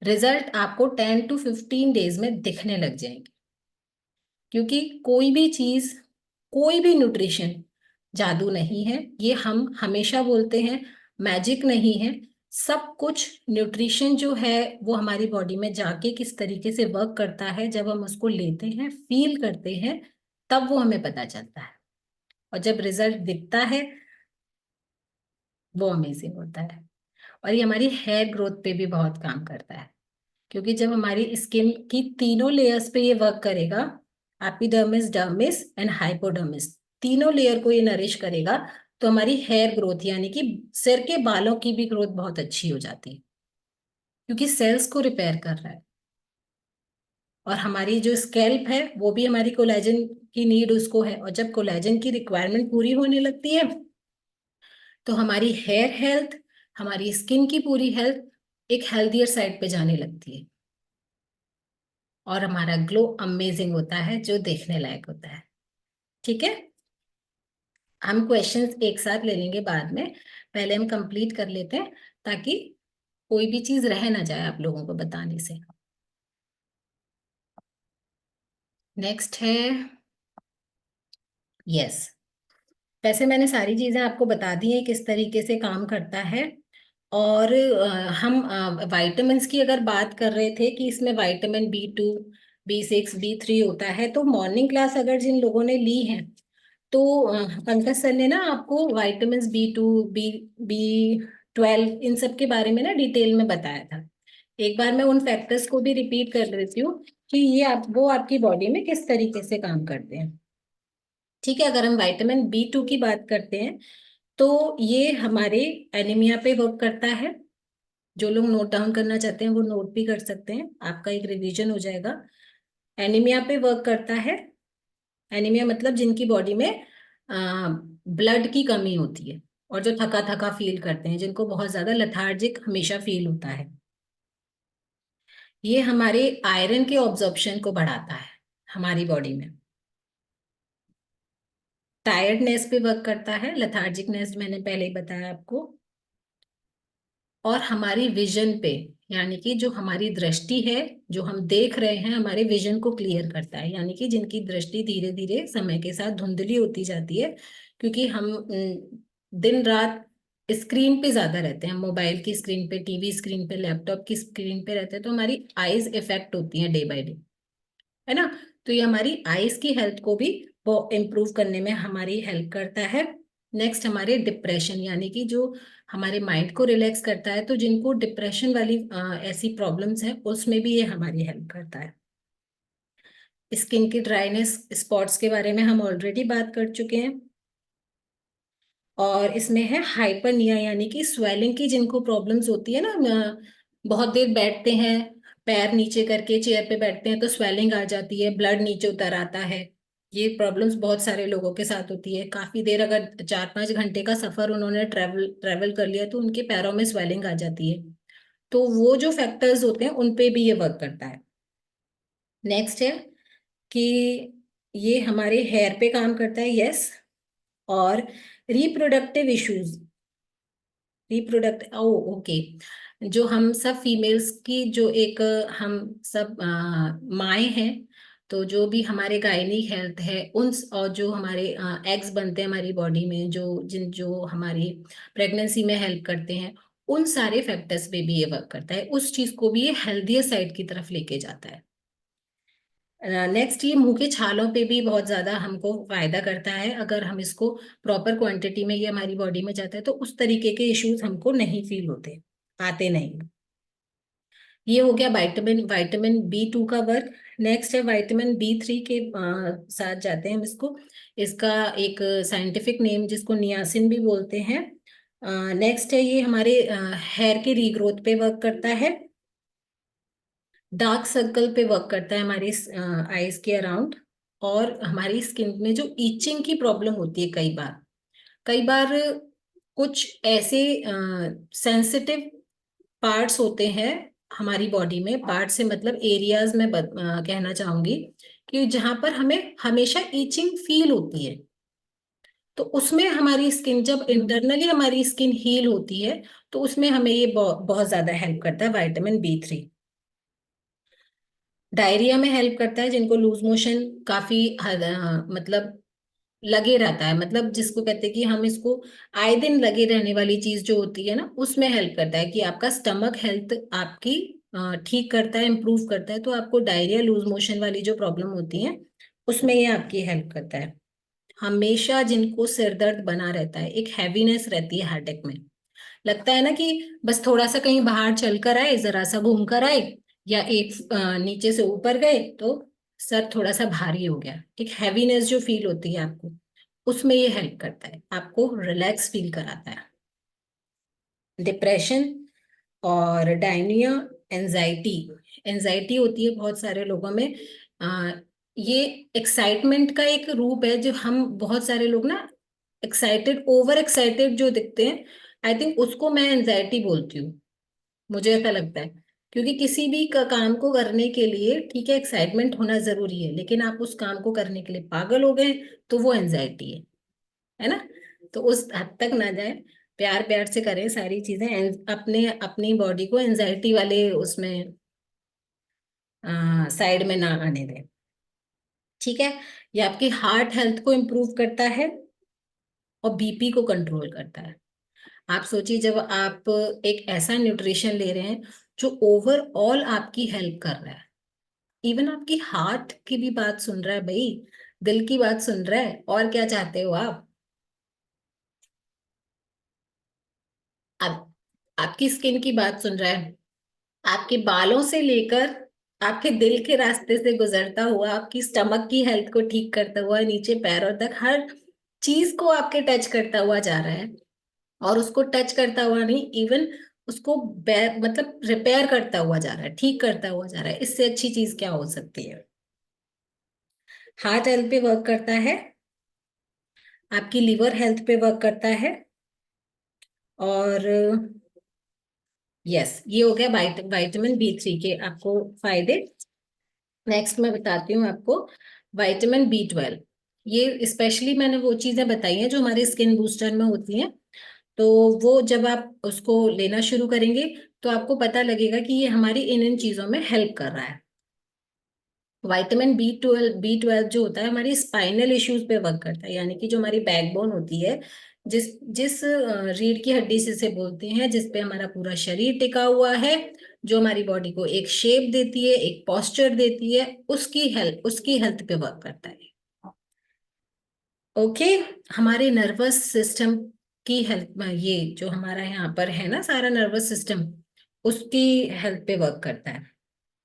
रिजल्ट आपको 10 to 15 डेज में दिखने लग जाएंगे, क्योंकि कोई भी चीज, कोई भी न्यूट्रिशन जादू नहीं है। ये हम हमेशा बोलते हैं, मैजिक नहीं है। सब कुछ न्यूट्रिशन जो है वो हमारी बॉडी में जाके किस तरीके से वर्क करता है, जब हम उसको लेते हैं, फील करते हैं, तब वो हमें पता चलता है। और जब रिजल्ट दिखता है वो अमेजिंग होता है। और ये हमारी हेयर ग्रोथ पे भी बहुत काम करता है, क्योंकि जब हमारी स्किन की तीनों लेयर्स पे ये वर्क करेगा, एपिडर्मिस, डर्मिस एंड हाइपोडर्मिस, तीनों लेयर को ये नरिश करेगा, तो हमारी हेयर ग्रोथ यानी कि सिर के बालों की भी ग्रोथ बहुत अच्छी हो जाती है, क्योंकि सेल्स को रिपेयर कर रहा है। और हमारी जो स्कैल्प है वो भी हमारी कोलेजन की नीड उसको है, और जब कोलेजन की रिक्वायरमेंट पूरी होने लगती है तो हमारी हेयर हेल्थ, हमारी स्किन की पूरी हेल्थ एक हेल्थियर साइड पे जाने लगती है, और हमारा ग्लो अमेजिंग होता है, जो देखने लायक होता है। ठीक है, हम क्वेश्चंस एक साथ ले लेंगे बाद में, पहले हम कंप्लीट कर लेते हैं ताकि कोई भी चीज रह ना जाए आप लोगों को बताने से। नेक्स्ट है यस। वैसे मैंने सारी चीजें आपको बता दी हैं किस तरीके से काम करता है। और हम विटामिन्स की अगर बात कर रहे थे कि इसमें विटामिन B2, B6, B3 होता है, तो मॉर्निंग क्लास अगर जिन लोगों ने ली है तो पंकज सर ने ना आपको विटामिन B2, B12 इन सब के बारे में ना डिटेल में बताया था। एक बार मैं उन फैक्टर्स को भी रिपीट कर देती हूँ कि वो आपकी बॉडी में किस तरीके से काम करते हैं। ठीक है, अगर हम विटामिन B2 की बात करते हैं तो ये हमारे एनीमिया पे वर्क करता है। जो लोग नोट डाउन करना चाहते हैं वो नोट भी कर सकते हैं, आपका एक रिवीजन हो जाएगा। एनीमिया पे वर्क करता है। एनीमिया मतलब जिनकी बॉडी में ब्लड की कमी होती है और जो थका थका फील करते हैं, जिनको बहुत ज्यादा लेथार्जिक हमेशा फील होता है। ये हमारे आयरन के ऑब्जॉर्प्शन को बढ़ाता है हमारी बॉडी में। टायर्डनेस पे वर्क करता है, लेथार्जिकनेस मैंने पहले ही बताया आपको। और हमारी विजन पे, यानी कि जो हमारी दृष्टि है, जो हम देख रहे हैं, हमारे विजन को क्लियर करता है। यानी कि जिनकी दृष्टि धीरे धीरे समय के साथ धुंधली होती जाती है, क्योंकि हम दिन रात स्क्रीन पे ज्यादा रहते हैं, मोबाइल की स्क्रीन पे, टीवी स्क्रीन पे, लैपटॉप की स्क्रीन पे रहते हैं, तो हमारी आईज इफेक्ट होती हैं डे बाय डे, है ना। तो ये हमारी आईज की हेल्थ को भी इम्प्रूव करने में हमारी हेल्प करता है। नेक्स्ट हमारे डिप्रेशन, यानी कि जो हमारे माइंड को रिलैक्स करता है, तो जिनको डिप्रेशन वाली ऐसी प्रॉब्लम्स है उसमें भी ये हमारी हेल्प करता है। स्किन की ड्राइनेस, स्पॉट्स के बारे में हम ऑलरेडी बात कर चुके हैं। और इसमें है हाइपरनिया, यानी कि स्वेलिंग की जिनको प्रॉब्लम्स होती है ना, बहुत देर बैठते हैं, पैर नीचे करके चेयर पे बैठते हैं तो स्वेलिंग आ जाती है, ब्लड नीचे उतर आता है। ये प्रॉब्लम्स बहुत सारे लोगों के साथ होती है। काफी देर, अगर 4-5 घंटे का सफर उन्होंने ट्रेवल कर लिया तो उनके पैरों में स्वेलिंग आ जाती है। तो वो जो फैक्टर्स होते हैं उन पे भी ये वर्क करता है। नेक्स्ट है कि ये हमारे हेयर पे काम करता है, यस। और रिप्रोडक्टिव इश्यूज, ओके, जो हम सब फीमेल्स की जो एक हम सब माएँ हैं, तो जो भी हमारे गायनिक हेल्थ है उन और जो हमारे एग्स बनते हैं हमारी बॉडी में, जो हमारी प्रेगनेंसी में हेल्प करते हैं, उन सारे फैक्टर्स पे भी ये वर्क करता है। उस चीज को भी ये हेल्थियर साइड की तरफ लेके जाता है। नेक्स्ट, ये मुंह के छालों पे भी बहुत ज्यादा हमको फायदा करता है। अगर हम इसको प्रॉपर क्वांटिटी में ये हमारी बॉडी में जाता है तो उस तरीके के इश्यूज हमको नहीं फील होते, आते नहीं। ये हो गया विटामिन B2 का वर्क। नेक्स्ट है विटामिन B3 के साथ जाते हैं हम इसको। इसका एक साइंटिफिक नेम जिसको नियासिन भी बोलते हैं। नेक्स्ट है ये हमारे हेयर के रीग्रोथ पे वर्क करता है। डार्क सर्कल पे वर्क करता है हमारी आईज के अराउंड। और हमारी स्किन में जो ईचिंग की प्रॉब्लम होती है, कई बार कुछ ऐसे सेंसिटिव पार्ट्स होते हैं हमारी बॉडी में, पार्ट से मतलब एरियाज में कहना चाहूंगी कि जहां पर हमें हमेशा ईचिंग फील होती है, तो उसमें हमारी स्किन, जब इंटरनली हमारी स्किन हील होती है, तो उसमें हमें ये बहुत ज्यादा हेल्प करता है विटामिन B3। डायरिया में हेल्प करता है, जिनको लूज मोशन काफी मतलब लगे रहता है, मतलब जिसको कहते हैं कि हम इसको आए दिन लगे रहने वाली चीज जो होती है ना, उसमें हेल्प करता है कि आपका स्टमक हेल्थ आपकी ठीक करता है, इम्प्रूव करता है। तो आपको डायरिया, लूज मोशन वाली जो प्रॉब्लम होती है, उसमें ये आपकी हेल्प करता है। हमेशा जिनको सिर दर्द बना रहता है, एक हैवीनेस रहती है हेडेक में, लगता है ना कि बस थोड़ा सा कहीं बाहर चल कर आए, जरा सा घूम कर आए, या एक नीचे से ऊपर गए तो सर थोड़ा सा भारी हो गया, एक हैवीनेस जो फील होती है आपको, उसमें ये हेल्प करता है, आपको रिलैक्स फील कराता है। डिप्रेशन और डायनिया, एंजाइटी, एंजाइटी होती है बहुत सारे लोगों में। आ, ये एक्साइटमेंट का एक रूप है, जो हम बहुत सारे लोग ना एक्साइटेड, ओवर एक्साइटेड जो दिखते हैं, आई थिंक उसको मैं एंजाइटी बोलती हूँ, मुझे ऐसा लगता है। क्योंकि किसी भी काम को करने के लिए ठीक है, एक्साइटमेंट होना जरूरी है, लेकिन आप उस काम को करने के लिए पागल हो गए तो वो एंजाइटी है ना। तो उस हद तक ना जाए, प्यार प्यार से करें सारी चीजें, अपने अपनी बॉडी को एंजाइटी वाले उसमें साइड में ना आने दें, ठीक है। ये आपकी हार्ट हेल्थ को इम्प्रूव करता है और बीपी को कंट्रोल करता है। आप सोचिए, जब आप एक ऐसा न्यूट्रिशन ले रहे हैं जो ओवरऑल आपकी हेल्प कर रहा है, इवन आपकी हार्ट की भी बात सुन रहा है भाई, दिल की बात सुन रहा है, और क्या चाहते हो आप। आप आपकी स्किन की बात सुन रहा है, आपके बालों से लेकर आपके दिल के रास्ते से गुजरता हुआ, आपकी स्टमक की हेल्थ को ठीक करता हुआ, नीचे पैरों तक हर चीज को आपके टच करता हुआ जा रहा है। और उसको टच करता हुआ नहीं, इवन उसको मतलब रिपेयर करता हुआ जा रहा है, ठीक करता हुआ जा रहा है। इससे अच्छी चीज क्या हो सकती है। हार्ट हेल्थ पे वर्क करता है, आपकी लिवर हेल्थ पे वर्क करता है, और यस, ये हो गया विटामिन B3 के आपको फायदे। नेक्स्ट मैं बताती हूँ आपको विटामिन B12। ये स्पेशली मैंने वो चीजें बताई हैं जो हमारे स्किन बूस्टर में होती हैं, तो वो जब आप उसको लेना शुरू करेंगे तो आपको पता लगेगा कि ये हमारी इन इन चीजों में हेल्प कर रहा है। विटामिन बी ट्वेल्व जो होता है, हमारी स्पाइनल इश्यूज पे वर्क करता है, यानी कि जो हमारी बैकबोन होती है, जिस जिस रीढ़ की हड्डी से बोलते हैं, जिस पे हमारा पूरा शरीर टिका हुआ है, जो हमारी बॉडी को एक शेप देती है, एक पोस्चर देती है, उसकी हेल्थ पे वर्क करता है। ओके। हमारे नर्वस सिस्टम की हेल्थ में, ये जो हमारा यहाँ पर है ना सारा नर्वस सिस्टम, उसकी हेल्थ पे वर्क करता है।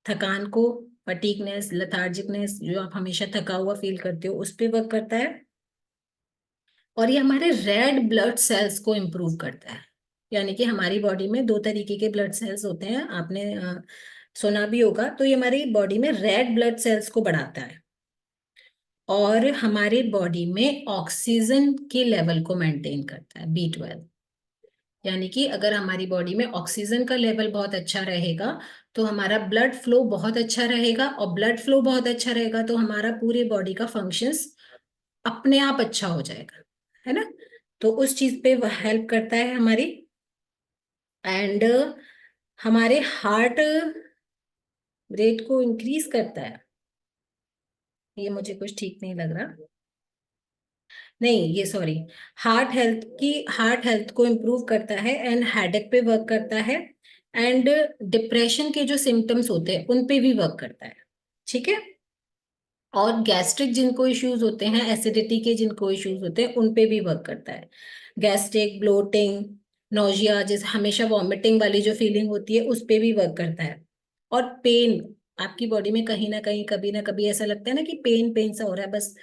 थकान को, फटीगनेस, लेथार्जिकनेस, जो आप हमेशा थका हुआ फील करते हो, उस पे वर्क करता है। और ये हमारे रेड ब्लड सेल्स को इम्प्रूव करता है, यानी कि हमारी बॉडी में दो तरीके के ब्लड सेल्स होते हैं, आपने सुना भी होगा। तो ये हमारी बॉडी में रेड ब्लड सेल्स को बढ़ाता है, और हमारे बॉडी में ऑक्सीजन के लेवल को मेंटेन करता है B12। यानी कि अगर हमारी बॉडी में ऑक्सीजन का लेवल बहुत अच्छा रहेगा तो हमारा ब्लड फ्लो बहुत अच्छा रहेगा, और ब्लड फ्लो बहुत अच्छा रहेगा तो हमारा पूरे बॉडी का फंक्शंस अपने आप अच्छा हो जाएगा, है ना। तो उस चीज पे हेल्प करता है हमारी। एंड हमारे हार्ट रेट को इंक्रीज करता है, ये मुझे कुछ ठीक नहीं लग रहा, नहीं ये सॉरी, हार्ट हेल्थ को इम्प्रूव करता है, एंड हेडेक पे वर्क करता है, एंड डिप्रेशन के जो सिम्टम्स होते हैं उन पे भी वर्क करता है, ठीक है। और गैस्ट्रिक जिनको इश्यूज होते हैं, एसिडिटी के जिनको इश्यूज होते हैं, उन पे भी वर्क करता है। गैस्ट्रिक, ब्लोटिंग, नोजिया, जैसे हमेशा वॉमिटिंग वाली जो फीलिंग होती है, उस पे भी वर्क करता है। और पेन, आपकी बॉडी में कहीं ना कहीं कभी ना कभी ऐसा लगता है ना कि पेन पेन सा हो रहा है, बस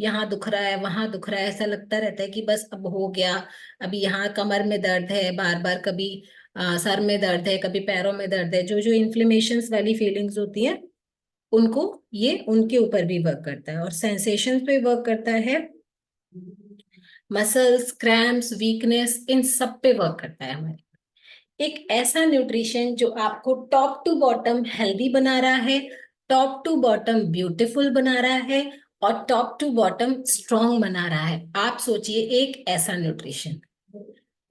यहाँ दुख रहा है, वहां दुख रहा है, ऐसा लगता रहता है कि बस अब हो गया, अभी यहाँ कमर में दर्द है बार बार, कभी सर में दर्द है, कभी पैरों में दर्द है, जो जो इन्फ्लेमेशंस वाली फीलिंग्स होती हैं, उनको ये उनके ऊपर भी वर्क करता है। और सेंसेशंस पे वर्क करता है, मसल्स, क्रैम्प्स, वीकनेस, इन सब पे वर्क करता है हमारे। एक ऐसा न्यूट्रिशन जो आपको टॉप टू बॉटम हेल्दी बना रहा है, टॉप टू बॉटम ब्यूटीफुल बना रहा है और टॉप टू बॉटम स्ट्रॉन्ग बना रहा है। आप सोचिए एक ऐसा न्यूट्रिशन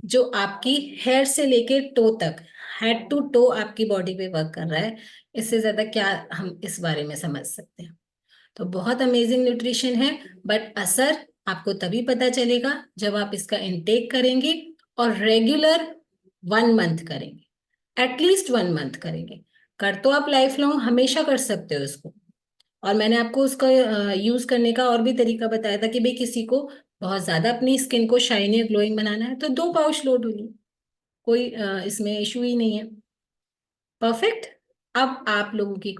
जो आपकी हेयर से लेके टो तक, हेड टू टो आपकी बॉडी पे वर्क कर रहा है। इससे ज्यादा क्या हम इस बारे में समझ सकते हैं। तो बहुत अमेजिंग न्यूट्रिशन है, बट असर आपको तभी पता चलेगा जब आप इसका इनटेक करेंगे और रेगुलर 1 मंथ करेंगे, एटलीस्ट 1 मंथ करेंगे। कर तो आप लाइफ लॉन्ग हमेशा कर सकते हो इसको। और मैंने आपको उसका यूज करने का और भी तरीका बताया था कि भाई किसी को बहुत ज्यादा अपनी स्किन को शाइनी और ग्लोइंग बनाना है तो 2 पाउच लो डेली, कोई इसमें इशू ही नहीं है। परफेक्ट। अब आप लोगों की